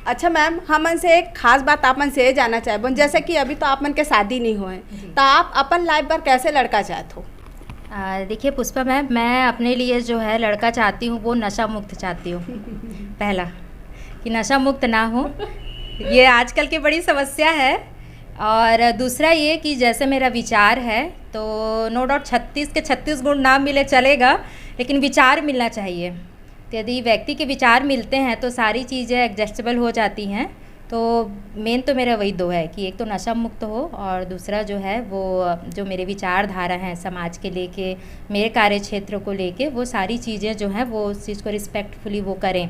अच्छा मैम, हमन से एक खास बात आप मन से ये जानना चाहे, जैसे कि अभी तो आप मन के शादी नहीं हुए, तो आप अपन लाइफ पर कैसे लड़का चाहते हो? देखिए पुष्पा मैम, मैं अपने लिए जो है लड़का चाहती हूँ वो नशा मुक्त चाहती हूँ। पहला कि नशा मुक्त ना हो, ये आजकल की बड़ी समस्या है। और दूसरा ये कि जैसे मेरा विचार है तो नो डाउट 36 के 36 गुण ना मिले चलेगा, लेकिन विचार मिलना चाहिए। तो यदि व्यक्ति के विचार मिलते हैं तो सारी चीज़ें एडजस्टेबल हो जाती हैं। तो मेन तो मेरा वही दो है कि एक तो नशा मुक्त हो, और दूसरा जो है वो जो मेरे विचारधारा हैं समाज के लेके, मेरे कार्य क्षेत्र को लेके, वो सारी चीज़ें जो हैं वो उस चीज़ को रिस्पेक्टफुली वो करें।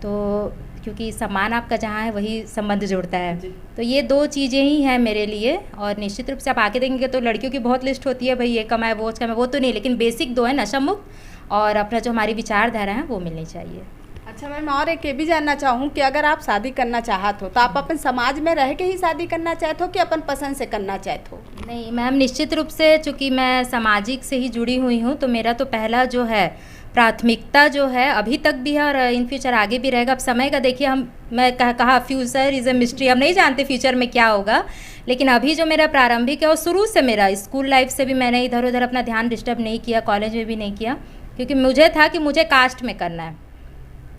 तो क्योंकि सम्मान आपका जहाँ है वही संबंध जुड़ता है। तो ये दो चीज़ें ही हैं मेरे लिए। और निश्चित रूप से आप आगे देखेंगे तो लड़कियों की बहुत लिस्ट होती है, भाई ये कमाए वो कमाए, वो तो नहीं, लेकिन बेसिक दो है, नशा मुक्त और अपना जो हमारी विचारधारा है वो मिलनी चाहिए। अच्छा मैम, और एक ये भी जानना चाहूँ कि अगर आप शादी करना चाहते हो तो आप अपन समाज में रह के ही शादी करना चाहते हो कि अपन पसंद से करना चाहते हो? नहीं मैम, निश्चित रूप से चूँकि मैं सामाजिक से ही जुड़ी हुई हूँ, तो मेरा तो पहला जो है प्राथमिकता जो है अभी तक भी है और इन फ्यूचर आगे भी रहेगा। अब समय का देखिए, मैं कहा फ्यूचर इज़ ए मिस्ट्री, हम नहीं जानते फ्यूचर में क्या होगा। लेकिन अभी जो मेरा प्रारंभिक है और शुरू से मेरा स्कूल लाइफ से भी मैंने इधर उधर अपना ध्यान डिस्टर्ब नहीं किया, कॉलेज में भी नहीं किया, क्योंकि मुझे था कि मुझे कास्ट में करना है।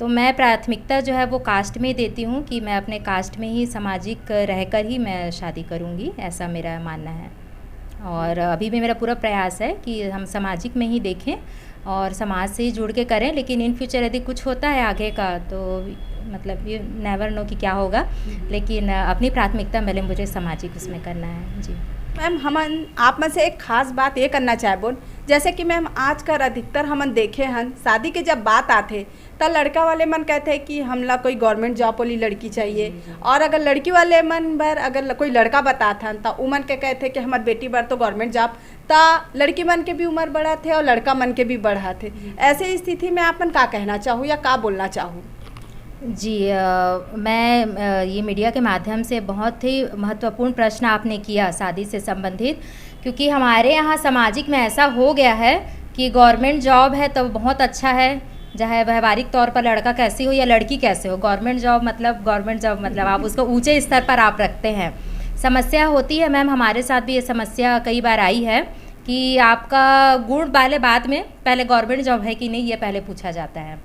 तो मैं प्राथमिकता जो है वो कास्ट में ही देती हूँ कि मैं अपने कास्ट में ही सामाजिक रहकर ही मैं शादी करूँगी, ऐसा मेरा मानना है। और अभी भी मेरा पूरा प्रयास है कि हम सामाजिक में ही देखें और समाज से ही जुड़ के करें। लेकिन इन फ्यूचर यदि कुछ होता है आगे का तो मतलब ये नेवर नो कि क्या होगा, लेकिन अपनी प्राथमिकता पहले मुझे सामाजिक उसमें करना है। जी मैम, हमन आप में से एक खास बात ये करना चाहे बोल, जैसे कि मैम आजकल अधिकतर हमन देखे हन शादी के जब बात आते तो लड़का वाले मन कहते हैं कि हमला कोई गवर्नमेंट जॉब वाली लड़की चाहिए, और अगर लड़की वाले मन बर अगर कोई लड़का बताता हन तो उमन के कहते कि हमार बेटी बर तो गवर्नमेंट जॉब, तो लड़की मन के भी उम्र बढ़ा थे और लड़का मन के भी बढ़ा थे। ऐसे स्थिति में आप मन का कहना चाहूँ या का बोलना चाहूँ? जी मैं ये मीडिया के माध्यम से बहुत ही महत्वपूर्ण प्रश्न आपने किया शादी से संबंधित, क्योंकि हमारे यहाँ सामाजिक में ऐसा हो गया है कि गवर्नमेंट जॉब है तो बहुत अच्छा है, चाहे व्यवहारिक तौर पर लड़का कैसी हो या लड़की कैसे हो, गवर्नमेंट जॉब मतलब आप उसको ऊंचे स्तर पर आप रखते हैं। समस्या होती है मैम, हमारे साथ भी ये समस्या कई बार आई है कि आपका गुण वाले बाद में पहले गवर्नमेंट जॉब है कि नहीं ये पहले पूछा जाता है।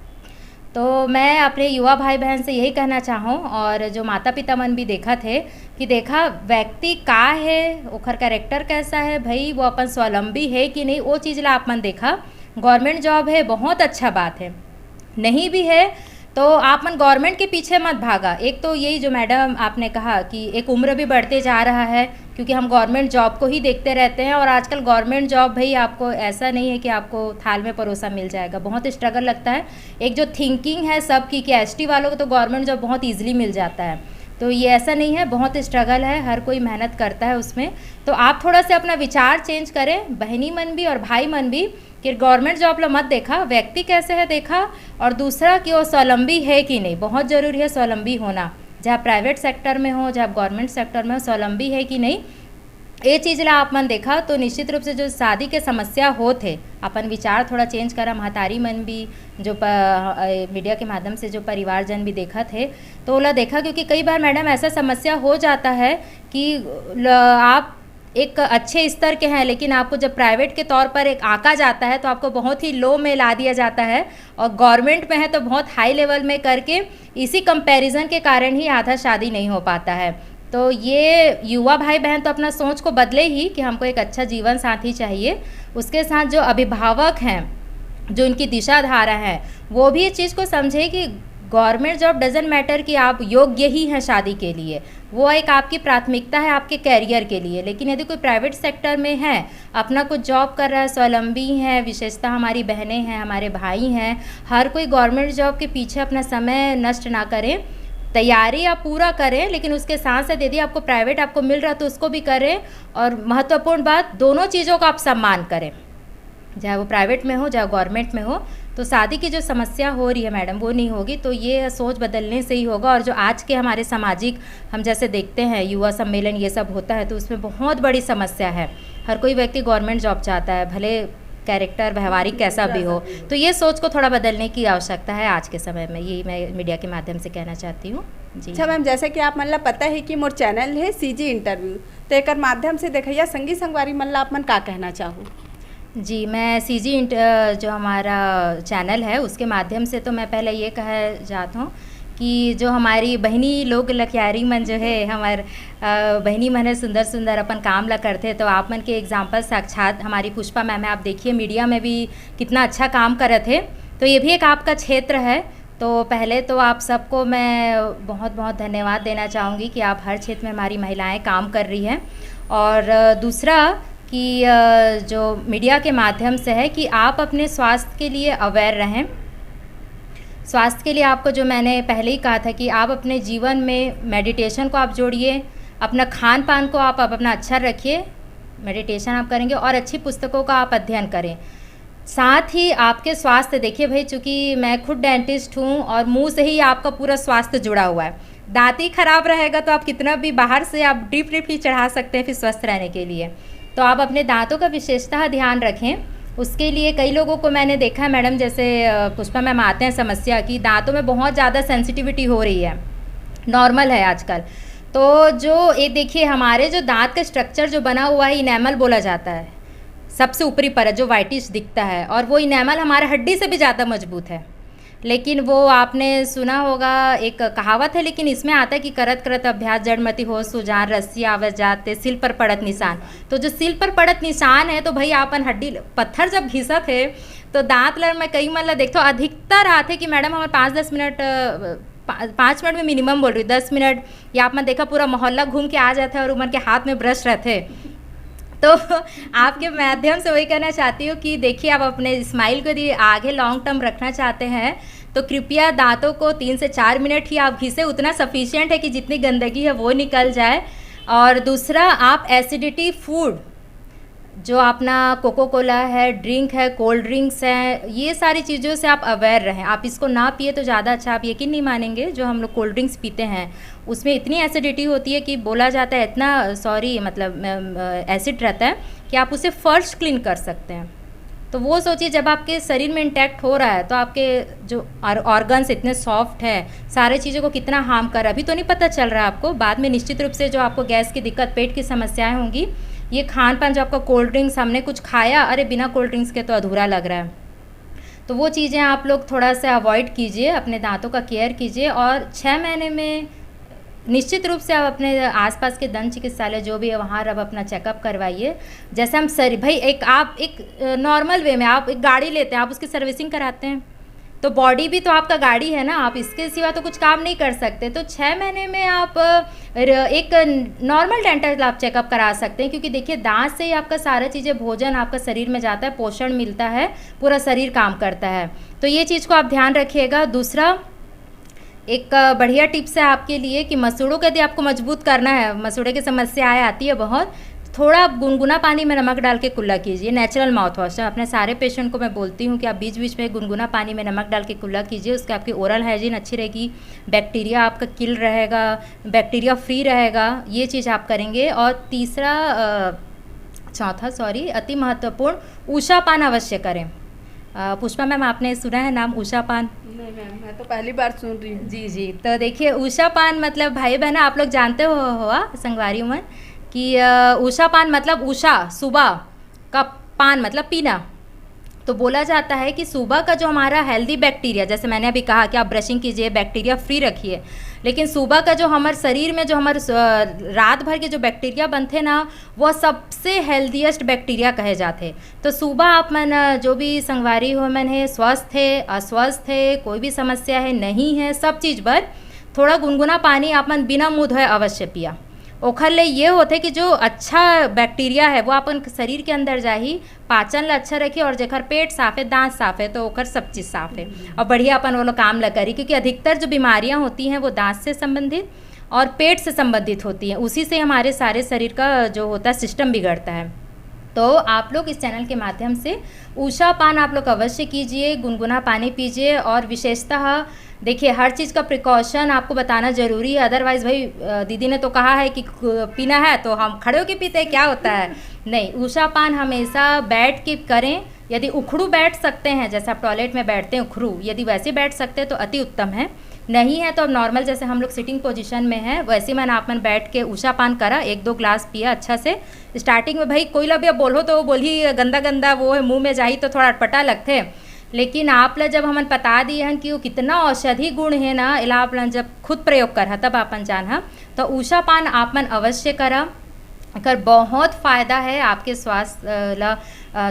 तो मैं अपने युवा भाई बहन से यही कहना चाहूँ, और जो माता पिता मन भी देखा थे कि देखा व्यक्ति का है, ओखर कैरेक्टर कैसा है, भाई वो अपन स्वावलंबी है कि नहीं, वो चीज़ ला आप मन देखा। गवर्नमेंट जॉब है बहुत अच्छा बात है, नहीं भी है तो आप मन गवर्नमेंट के पीछे मत भागा। एक तो यही जो मैडम आपने कहा कि एक उम्र भी बढ़ते जा रहा है, क्योंकि हम गवर्नमेंट जॉब को ही देखते रहते हैं, और आजकल गवर्नमेंट जॉब भाई आपको ऐसा नहीं है कि आपको थाल में परोसा मिल जाएगा, बहुत स्ट्रगल लगता है। एक जो थिंकिंग है सबकी कि एसटी वालों को तो गवर्नमेंट जॉब बहुत ईजिली मिल जाता है, तो ये ऐसा नहीं है, बहुत स्ट्रगल है, हर कोई मेहनत करता है उसमें। तो आप थोड़ा सा अपना विचार चेंज करें, बहनी मन भी और भाई मन भी, कि गवर्नमेंट जॉब लो मत देखा, व्यक्ति कैसे है देखा, और दूसरा कि वो स्वावलंबी है कि नहीं, बहुत ज़रूरी है स्वावलंबी होना, चाहे प्राइवेट सेक्टर में हो चाहे गवर्नमेंट सेक्टर में हो, स्वावलंबी है कि नहीं, ये चीज़ ला आप मन देखा। तो निश्चित रूप से जो शादी के समस्या हो थे, अपन विचार थोड़ा चेंज करा, महतारी मन भी जो मीडिया के माध्यम से जो परिवारजन भी देखा थे तो ओला देखा, क्योंकि कई बार मैडम ऐसा समस्या हो जाता है कि आप एक अच्छे स्तर के हैं, लेकिन आपको जब प्राइवेट के तौर पर एक आंका जाता है तो आपको बहुत ही लो में ला दिया जाता है, और गवर्नमेंट में है तो बहुत हाई लेवल में करके इसी कंपैरिजन के कारण ही आधा शादी नहीं हो पाता है। तो ये युवा भाई बहन तो अपना सोच को बदले ही कि हमको एक अच्छा जीवन साथी चाहिए। उसके साथ जो अभिभावक हैं, जो इनकी दिशा धारा है, वो भी इस चीज़ को समझे कि गवर्नमेंट जॉब डजेंट मैटर कि आप योग्य ही हैं शादी के लिए, वो एक आपकी प्राथमिकता है आपके कैरियर के लिए। लेकिन यदि कोई प्राइवेट सेक्टर में है, अपना कुछ जॉब कर रहा है, स्वावलंबी हैं, विशेषतः हमारी बहनें हैं, हमारे भाई हैं, हर कोई गवर्नमेंट जॉब के पीछे अपना समय नष्ट ना करें, तैयारी आप पूरा करें, लेकिन उसके साथ साथ यदि आपको प्राइवेट आपको मिल रहा है तो उसको भी करें। और महत्वपूर्ण बात, दोनों चीज़ों का आप सम्मान करें, चाहे वो प्राइवेट में हो चाहे गवर्नमेंट में हो। तो शादी की जो समस्या हो रही है मैडम, वो नहीं होगी। तो ये सोच बदलने से ही होगा। और जो आज के हमारे सामाजिक, हम जैसे देखते हैं युवा सम्मेलन ये सब होता है, तो उसमें बहुत बड़ी समस्या है। हर कोई व्यक्ति गवर्नमेंट जॉब चाहता है, भले कैरेक्टर व्यवहारिक कैसा भी हो। तो ये सोच को थोड़ा बदलने की आवश्यकता है आज के समय में, यही मैं मीडिया के माध्यम से कहना चाहती हूँ जी। अच्छा मैम, जैसे कि आप मतलब पता है कि मोर चैनल है सीजी इंटरव्यू, तो एक माध्यम से देखिए संगी संगवारी मतलब आप मन का कहना चाहूँ जी। मैं सीजी जो हमारा चैनल है उसके माध्यम से तो मैं पहले ये कह जाता हूँ कि जो हमारी बहनी लोग लखियारी मन जो है, हमार बहनी मन है सुंदर सुंदर अपन काम ला करते, तो आप मन के एग्जाम्पल साक्षात हमारी पुष्पा मैम है, आप देखिए मीडिया में भी कितना अच्छा काम करे थे। तो ये भी एक आपका क्षेत्र है। तो पहले तो आप सबको मैं बहुत बहुत धन्यवाद देना चाहूँगी कि आप हर क्षेत्र में हमारी महिलाएं काम कर रही हैं। और दूसरा कि जो मीडिया के माध्यम से है कि आप अपने स्वास्थ्य के लिए अवेयर रहें। स्वास्थ्य के लिए आपको, जो मैंने पहले ही कहा था, कि आप अपने जीवन में मेडिटेशन को आप जोड़िए, अपना खान पान को आप अपना अच्छा रखिए, मेडिटेशन आप करेंगे, और अच्छी पुस्तकों का आप अध्ययन करें। साथ ही आपके स्वास्थ्य, देखिए भाई, चूँकि मैं खुद डेंटिस्ट हूँ और मुंह से ही आपका पूरा स्वास्थ्य जुड़ा हुआ है। दांत ही खराब रहेगा तो आप कितना भी बाहर से आप ड्रिप ही चढ़ा सकते हैं फिर स्वस्थ रहने के लिए। तो आप अपने दांतों का विशेषतः ध्यान रखें। उसके लिए कई लोगों को मैंने देखा है मैडम, जैसे पुष्पा मैम आते हैं समस्या की, दांतों में बहुत ज़्यादा सेंसिटिविटी हो रही है, नॉर्मल है आजकल। तो जो ये देखिए, हमारे जो दांत का स्ट्रक्चर जो बना हुआ है, इनेमल बोला जाता है, सबसे ऊपरी परत जो वाइटिश दिखता है, और वो इनेमल हमारे हड्डी से भी ज़्यादा मजबूत है। लेकिन वो आपने सुना होगा, एक कहावत है, लेकिन इसमें आता है कि करत करत अभ्यास जड़मति हो सुजान, रस्सी आवत जाते सिल पर पड़त निशान। तो जो सिल पर पड़त निशान है, तो भाई आपन हड्डी पत्थर जब घिसत है तो दांत लड़ में कई मतलब देखो अधिकतर आते कि मैडम हमारे 5-10 मिनट 5 मिनट में मिनिमम बोल रही हूँ, 10 मिनट, या आपने देखा पूरा मोहल्ला घूम के आ जाता है और उमर के हाथ में ब्रश रहते। तो आपके माध्यम से वही कहना चाहती हूँ कि देखिए, आप अपने स्माइल को यदि आगे लॉन्ग टर्म रखना चाहते हैं तो कृपया दांतों को 3 से 4 मिनट ही आप घिसे, उतना सफिशिएंट है कि जितनी गंदगी है वो निकल जाए। और दूसरा, आप एसिडिटी फूड, जो अपना कोको कोला है, ड्रिंक है, कोल्ड ड्रिंक्स हैं, ये सारी चीज़ों से आप अवेयर रहें। आप इसको ना पिए तो ज़्यादा अच्छा। आप यकीन नहीं मानेंगे, जो हम लोग कोल्ड ड्रिंक्स पीते हैं उसमें इतनी एसिडिटी होती है कि बोला जाता है, इतना एसिड रहता है कि आप उसे फर्स्ट क्लीन कर सकते हैं। तो वो सोचिए, जब आपके शरीर में इंटैक्ट हो रहा है तो आपके जो ऑर्गन्स इतने सॉफ्ट है, सारे चीज़ों को कितना हार्म कर, अभी तो नहीं पता चल रहा है आपको, बाद में निश्चित रूप से जो आपको गैस की दिक्कत, पेट की समस्याएं होंगी। ये खान पान जो आपका कोल्ड ड्रिंक्स, हमने कुछ खाया, अरे बिना कोल्ड ड्रिंक्स के तो अधूरा लग रहा है, तो वो चीज़ें आप लोग थोड़ा सा अवॉइड कीजिए, अपने दांतों का केयर कीजिए। और 6 महीने में निश्चित रूप से आप अपने आसपास के दंत चिकित्सालय जो भी है वहाँ अब अपना चेकअप करवाइए। जैसे हम भाई आप एक नॉर्मल वे में आप एक गाड़ी लेते हैं, आप उसकी सर्विसिंग कराते हैं, तो बॉडी भी तो आपका गाड़ी है ना, आप इसके सिवा तो कुछ काम नहीं कर सकते। तो 6 महीने में आप एक नॉर्मल डेंटल आप चेकअप करा सकते हैं, क्योंकि देखिए दांत से ही आपका सारा चीज़ें, भोजन आपका शरीर में जाता है, पोषण मिलता है, पूरा शरीर काम करता है। तो ये चीज़ को आप ध्यान रखिएगा। दूसरा, एक बढ़िया टिप्स है आपके लिए कि मसूड़ों को यदि आपको मजबूत करना है, मसूड़े की समस्याएं आती है बहुत, थोड़ा आप गुनगुना पानी में नमक डाल के कुल्ला कीजिए। नेचुरल माउथ वॉश है, अपने सारे पेशेंट को मैं बोलती हूँ कि आप बीच बीच में गुनगुना पानी में नमक डाल के कुल्ला कीजिए। उसके आपकी ओरल हाइजीन अच्छी रहेगी, बैक्टीरिया आपका किल रहेगा, बैक्टीरिया फ्री रहेगा, ये चीज़ आप करेंगे। और चौथा अति महत्वपूर्ण, उषा पान अवश्य करें। पुष्पा मैम, आपने सुना है नाम उषा पान? नहीं मैम, मैं तो पहली बार सुन रही हूँ। जी। तो देखिए, उषा पान मतलब भाई बहना आप लोग जानते हो संगवारी मन कि उषा पान मतलब उषा सुबह का, पान मतलब पीना। तो बोला जाता है कि सुबह का जो हमारा हेल्दी बैक्टीरिया, जैसे मैंने अभी कहा कि आप ब्रशिंग कीजिए, बैक्टीरिया फ्री रखिए, लेकिन सुबह का जो हमारे शरीर में जो हमारे रात भर के जो बैक्टीरिया बनते ना, वो सबसे हेल्दीएस्ट बैक्टीरिया कहे जाते। तो सुबह आप मन जो भी संगवारी हो मन है, स्वस्थ है अस्वस्थ है, कोई भी समस्या है नहीं है, सब चीज़ पर थोड़ा गुनगुना पानी आप मन बिना मुँह धोए अवश्य पिया। ओखर ले ये होते कि जो अच्छा बैक्टीरिया है वो अपन शरीर के अंदर जाही, पाचन ला अच्छा रखी, और जेकर पेट साफ है, दांत साफ है, तो ओखर सब चीज़ साफ है और बढ़िया अपन वो लोग काम ला करी। क्योंकि अधिकतर जो बीमारियां होती हैं वो दांत से संबंधित और पेट से संबंधित होती हैं, उसी से हमारे सारे शरीर का जो होता है सिस्टम बिगड़ता है। तो आप लोग इस चैनल के माध्यम से उषा पान आप लोग अवश्य कीजिए, गुनगुना पानी पीजिए, और विशेषतः देखिए हर चीज़ का प्रिकॉशन आपको बताना ज़रूरी है। अदरवाइज़ भाई दीदी ने तो कहा है कि पीना है तो हम खड़े होकर पीते हैं, क्या होता है, नहीं। उषा पान हमेशा बैठ के करें, यदि उखड़ू बैठ सकते हैं, जैसे आप टॉयलेट में बैठते हैं उखड़ू, यदि वैसे बैठ सकते हैं तो अति उत्तम है। नहीं है तो अब नॉर्मल जैसे हम लोग सिटिंग पोजीशन में है वैसे मैंने आप मन बैठ के उषा पान करा, 1-2 ग्लास पिया अच्छा से। स्टार्टिंग में भाई कोई ला भी अब बोलो तो बोल ही गंदा गंदा वो है, मुँह में जाही तो थोड़ा अटपटा लगते, लेकिन आप ला जब हमन बता दिए हैं कि वो कितना औषधि गुण है ना, इला आप जब खुद प्रयोग कर तब आपन जान, तो उषा पान आप मन अवश्य करा कर, बहुत फ़ायदा है आपके स्वास्थ्य ला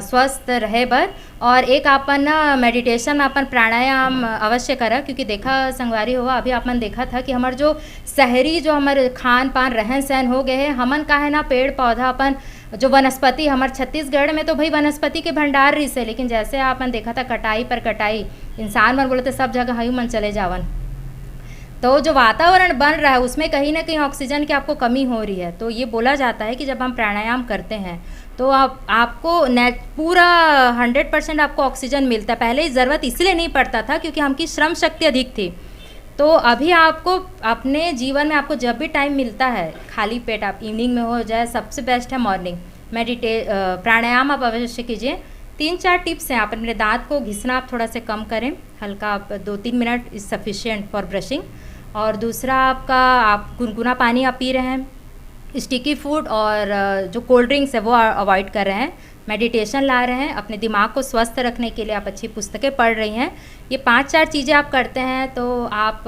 स्वस्थ रहे बर। और एक अपन मेडिटेशन अपन प्राणायाम अवश्य करा, क्योंकि देखा संगवारी हुआ अभी अपन देखा था कि हमारे जो शहरी जो हमारे खान पान रहन सहन हो गए हैं, हमन का है ना पेड़ पौधा अपन जो वनस्पति, हमारे छत्तीसगढ़ में तो भाई वनस्पति के भंडार रही से, लेकिन जैसे आपन देखा था कटाई पर कटाई, इंसान मन बोलते सब जगह हयू मन चले जावन, तो जो वातावरण बन रहा है उसमें कहीं ना कहीं ऑक्सीजन की आपको कमी हो रही है। तो ये बोला जाता है कि जब हम प्राणायाम करते हैं तो आपको पूरा 100% आपको ऑक्सीजन मिलता है। पहले ज़रूरत इसलिए नहीं पड़ता था क्योंकि हमकी श्रम शक्ति अधिक थी। तो अभी आपको अपने जीवन में आपको जब भी टाइम मिलता है, खाली पेट आप इवनिंग में हो जाए, सबसे बेस्ट है मॉर्निंग प्राणायाम आप अवश्य कीजिए। 3-4 टिप्स हैं। आप अपने दांत को घिसना आप थोड़ा से कम करें, हल्का आप 2-3 minute is sufficient for brushing. और दूसरा आपका आप गुनगुना पानी आप पी रहे हैं, स्टिकी फूड और जो कोल्ड ड्रिंक्स है वो अवॉइड कर रहे हैं, मेडिटेशन ला रहे हैं, अपने दिमाग को स्वस्थ रखने के लिए आप अच्छी पुस्तकें पढ़ रही हैं। ये 5-4 चीज़ें आप करते हैं तो आप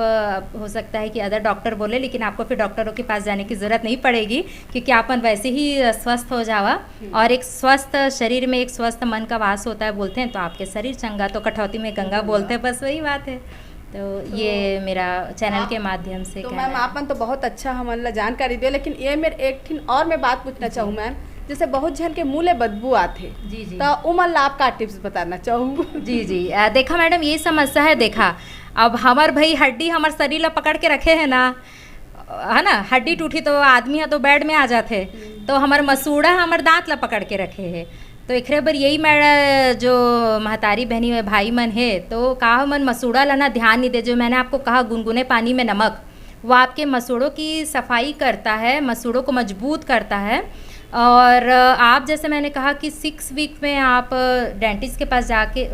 हो सकता है कि अदर डॉक्टर बोले, लेकिन आपको फिर डॉक्टरों के पास जाने की ज़रूरत नहीं पड़ेगी, क्योंकि आपन वैसे ही स्वस्थ हो जावा। और एक स्वस्थ शरीर में एक स्वस्थ मन का वास होता है बोलते हैं, तो आपके शरीर चंगा तो कटौती में गंगा बोलते हैं, बस वही बात है। तो ये मेरा चैनल के माध्यम से तो मैम आपन तो बहुत अच्छा हमारा जानकारी दियो, लेकिन ये मेरे एक ठिन और मैं बात पूछना चाहूँ मैम, जैसे बहुत जन के मुँह ले बदबू आते जी जी, तो उमन ला आप का टिप्स बताना चाहूँ। जी जी देखा मैडम ये समस्या है। देखा अब हमार भाई हड्डी हमारे शरीर ला पकड़ के रखे है ना, है ना, हड्डी टूटी तो आदमी है तो बेड में आ जाते, तो हमार मसूड़ा हमार दांत ला पकड़ के रखे है। तो एक बार यही मेरा जो महतारी बहनी है भाई मन है तो कहा मन मसूड़ा लाना ध्यान नहीं दे, जो मैंने आपको कहा गुनगुने पानी में नमक, वो आपके मसूड़ों की सफाई करता है, मसूड़ों को मजबूत करता है। और आप जैसे मैंने कहा कि 6 वीक में आप डेंटिस्ट के पास जाके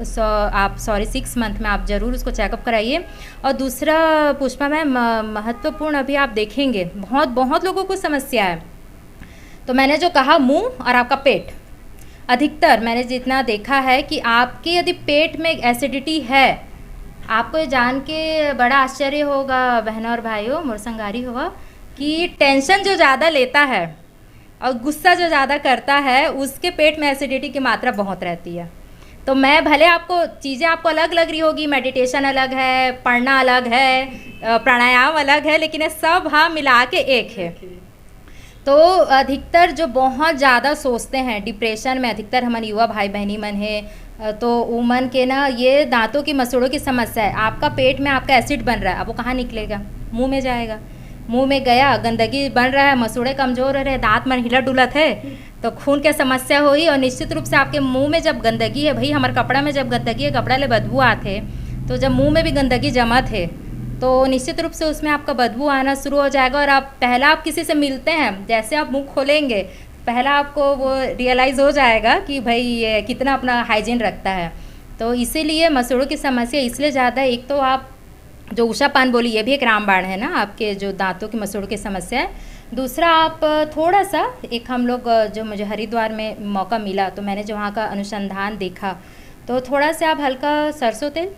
आप 6 मंथ में आप ज़रूर उसको चेकअप कराइए। और दूसरा पुष्पा मैम महत्वपूर्ण अभी आप देखेंगे बहुत लोगों को समस्या है, तो मैंने जो कहा मुंह और आपका पेट, अधिकतर मैंने जितना देखा है कि आपके यदि पेट में एसिडिटी है, आपको ये जान के बड़ा आश्चर्य होगा बहनों और भाइयों, मोरसंगारी होगा, कि टेंशन जो ज़्यादा लेता है और गुस्सा जो ज़्यादा करता है उसके पेट में एसिडिटी की मात्रा बहुत रहती है। तो मैं भले आपको चीज़ें आपको अलग लग रही होगी, मेडिटेशन अलग है, पढ़ना अलग है, प्राणायाम अलग है, लेकिन ये सब हाँ मिला के एक है। तो अधिकतर जो बहुत ज़्यादा सोचते हैं, डिप्रेशन में अधिकतर हमारे युवा भाई बहनी मन है, तो उमन के ना ये दांतों की मसूड़ों की समस्या है। आपका पेट में आपका एसिड बन रहा है, अब वो कहाँ निकलेगा, मुंह में जाएगा, मुंह में गया, गंदगी बन रहा है, मसूड़े कमज़ोर हो रहे, दांत मन हिला डुलत है, तो खून की समस्या हुई। और निश्चित रूप से आपके मुंह में जब गंदगी है, भाई हमारे कपड़ा में जब गंदगी है, कपड़ा ले बदबू आते, तो जब मुंह में भी गंदगी जमा थे तो निश्चित रूप से उसमें आपका बदबू आना शुरू हो जाएगा। और आप किसी से मिलते हैं, जैसे आप मुंह खोलेंगे पहला आपको वो रियलाइज़ हो जाएगा कि भाई ये कितना अपना हाइजीन रखता है। तो इसीलिए मसूड़ों की समस्या इसलिए ज़्यादा है। एक तो आप जो उषा पान बोली ये भी एक रामबाण है ना, आपके जो दांतों की मसूड़ों की समस्या है। दूसरा आप थोड़ा सा एक हम लोग जो मुझे हरिद्वार में मौका मिला तो मैंने जो वहाँ का अनुसंधान देखा, तो थोड़ा सा आप हल्का सरसों तेल,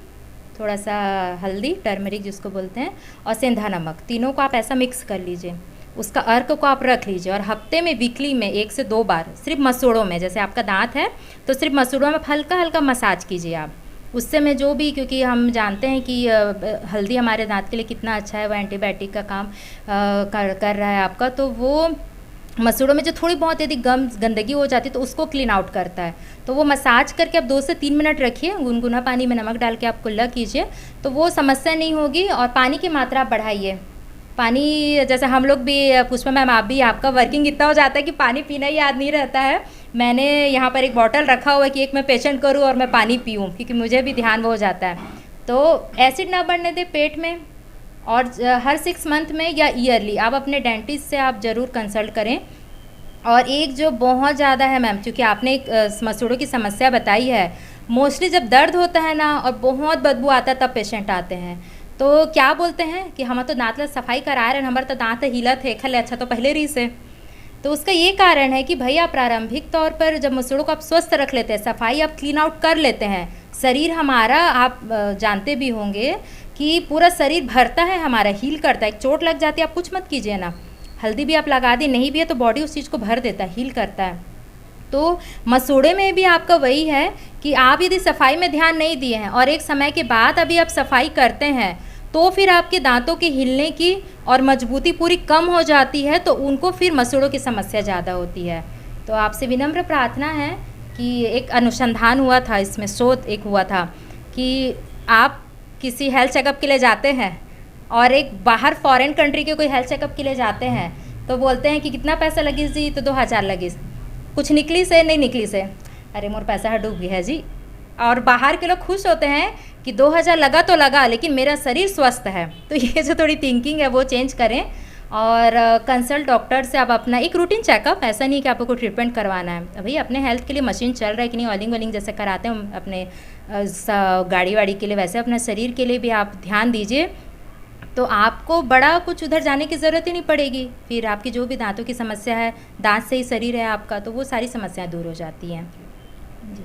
थोड़ा सा हल्दी, टर्मरिक जिसको बोलते हैं, और सेंधा नमक, तीनों को आप ऐसा मिक्स कर लीजिए। उसका अर्क को आप रख लीजिए और हफ्ते में वीकली में 1 से 2 बार सिर्फ मसूड़ों में, जैसे आपका दांत है तो सिर्फ मसूड़ों में हल्का हल्का मसाज कीजिए आप। उससे में जो भी, क्योंकि हम जानते हैं कि हल्दी हमारे दांत के लिए कितना अच्छा है, वो एंटीबायोटिक का काम कर रहा है आपका, तो वो मसूड़ों में जो थोड़ी बहुत यदि गंदगी हो जाती है तो उसको क्लीन आउट करता है। तो वो मसाज करके आप 2 से 3 मिनट रखिए, गुनगुना पानी में नमक डाल के आप कुल्ला कीजिए, तो वो समस्या नहीं होगी। और पानी की मात्रा आप बढ़ाइए। पानी, जैसे हम लोग भी, पुष्पा मैम आप भी, आपका वर्किंग इतना हो जाता है कि पानी पीना ही याद नहीं रहता है। मैंने यहाँ पर एक बॉटल रखा हुआ है कि एक मैं पेशेंट करूँ और मैं पानी पीऊँ, क्योंकि मुझे भी ध्यान वो हो जाता है। तो एसिड ना बढ़ने दे पेट में, और हर 6 मंथ में या ईयरली आप अपने डेंटिस्ट से आप ज़रूर कंसल्ट करें। और एक जो बहुत ज़्यादा है मैम, क्योंकि आपने एक मसूड़ों की समस्या बताई है, मोस्टली जब दर्द होता है ना और बहुत बदबू आता है तब पेशेंट आते हैं, तो क्या बोलते हैं कि हम तो दांत ला सफाई करा रहे हैं, हमारे तो दांत हिलत है, खले अच्छा तो पहले री से। तो उसका ये कारण है कि भैया प्रारंभिक तौर पर जब मसूड़ों को आप स्वस्थ रख लेते हैं, सफाई आप क्लीन आउट कर लेते हैं, शरीर हमारा, आप जानते भी होंगे कि पूरा शरीर भरता है हमारा, हील करता है। एक चोट लग जाती है, आप कुछ मत कीजिए ना, हल्दी भी आप लगा दी, नहीं भी है तो बॉडी उस चीज़ को भर देता है, हील करता है। तो मसूड़े में भी आपका वही है कि आप यदि सफाई में ध्यान नहीं दिए हैं और एक समय के बाद अभी आप सफाई करते हैं, तो फिर आपके दांतों के हिलने की और मजबूती पूरी कम हो जाती है, तो उनको फिर मसूड़ों की समस्या ज़्यादा होती है। तो आपसे विनम्र प्रार्थना है कि एक अनुसंधान हुआ था, इसमें शोध एक हुआ था कि आप किसी हेल्थ चेकअप के लिए जाते हैं और एक बाहर फॉरेन कंट्री के कोई हेल्थ चेकअप के लिए जाते हैं, तो बोलते हैं कि कितना पैसा लगी जी, तो 2000 लगी, कुछ निकली से नहीं निकली से, अरे मोर पैसा डूब गया है जी। और बाहर के लोग खुश होते हैं कि 2000 लगा तो लगा, लेकिन मेरा शरीर स्वस्थ है। तो ये जो थोड़ी थिंकिंग है वो चेंज करें और कंसल्ट डॉक्टर से आप अपना एक रूटीन चेकअप, ऐसा नहीं कि आपको कोई ट्रीटमेंट करवाना है, भाई अपने हेल्थ के लिए मशीन चल रहा है कि नहीं, ऑयलिंग वॉलिंग जैसे कराते हैं अपने गाड़ी वाड़ी के लिए, वैसे अपने शरीर के लिए भी आप ध्यान दीजिए, तो आपको बड़ा कुछ उधर जाने की ज़रूरत ही नहीं पड़ेगी। फिर आपकी जो भी दांतों की समस्या है, दांत से ही शरीर है आपका, तो वो सारी समस्याएं दूर हो जाती हैं जी।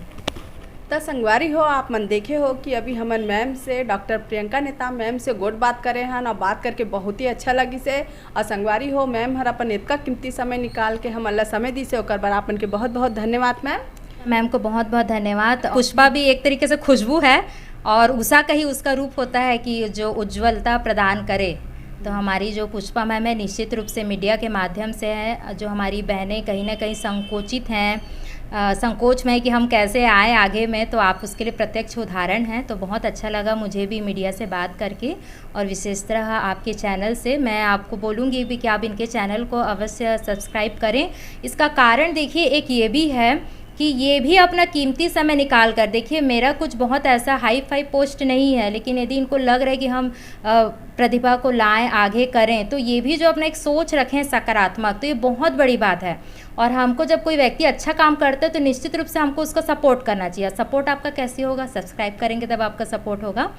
तो संगवारी हो, आप मन देखे हो कि अभी हमन मैम से, डॉक्टर प्रियंका नेता मैम से गोट बात करे हैं और बात करके बहुत ही अच्छा लगी से। और संगवारी हो, मैम हर अपन इतना कीमती समय निकाल के हम अल्लाह समय दी से, ओकर बर आपन के बहुत बहुत धन्यवाद मैम को बहुत बहुत धन्यवाद। पुष्पा भी एक तरीके से खुशबू है और उषा का ही उसका रूप होता है कि जो उज्ज्वलता प्रदान करे। तो हमारी जो पुष्पा मैम है, निश्चित रूप से मीडिया के माध्यम से है, जो हमारी बहनें कहीं ना कहीं संकोचित हैं, संकोच में कि हम कैसे आए आगे में, तो आप उसके लिए प्रत्यक्ष उदाहरण हैं। तो बहुत अच्छा लगा मुझे भी मीडिया से बात करके, और विशेषतः आपके चैनल से। मैं आपको बोलूँगी भी कि आप इनके चैनल को अवश्य सब्सक्राइब करें। इसका कारण देखिए एक ये भी है कि ये भी अपना कीमती समय निकाल कर, देखिए मेरा कुछ बहुत ऐसा हाई फाई पोस्ट नहीं है, लेकिन यदि इनको लग रहा है कि हम प्रतिभा को लाएं, आगे करें, तो ये भी जो अपना एक सोच रखें सकारात्मक, तो ये बहुत बड़ी बात है। और हमको जब कोई व्यक्ति अच्छा काम करता है तो निश्चित रूप से हमको उसको सपोर्ट करना चाहिए। सपोर्ट आपका कैसे होगा? सब्सक्राइब करेंगे तब आपका सपोर्ट होगा।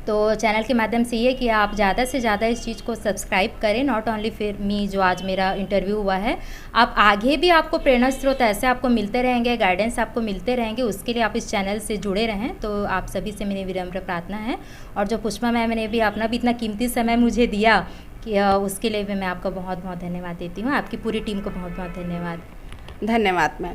तो चैनल के माध्यम से ये कि आप ज़्यादा से ज़्यादा इस चीज़ को सब्सक्राइब करें। नॉट ओनली फिर मी, जो आज मेरा इंटरव्यू हुआ है, आप आगे भी आपको प्रेरणा स्रोत ऐसे आपको मिलते रहेंगे, गाइडेंस आपको मिलते रहेंगे, उसके लिए आप इस चैनल से जुड़े रहें। तो आप सभी से मेरी विनम्र प्रार्थना है। और जो पुष्पा मैम ने भी अपना भी इतना कीमती समय मुझे दिया कि उसके लिए भी मैं आपका बहुत बहुत धन्यवाद देती हूँ। आपकी पूरी टीम को बहुत बहुत धन्यवाद मैम।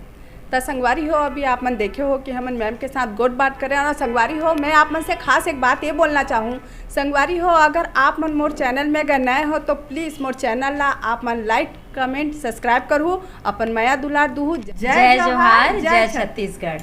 तो संगवारी हो, अभी आप मन देखे हो कि हमन मैम के साथ गोट बात करें। और संगवारी हो, मैं आप मन से खास एक बात ये बोलना चाहूँ, संगवारी हो, अगर आप मन मोर चैनल में अगर नए हो तो प्लीज़ मोर चैनल ला आप मन लाइक, कमेंट, सब्सक्राइब करूँ, अपन माया दुलार दूँ। जय जोहार, जय छत्तीसगढ़।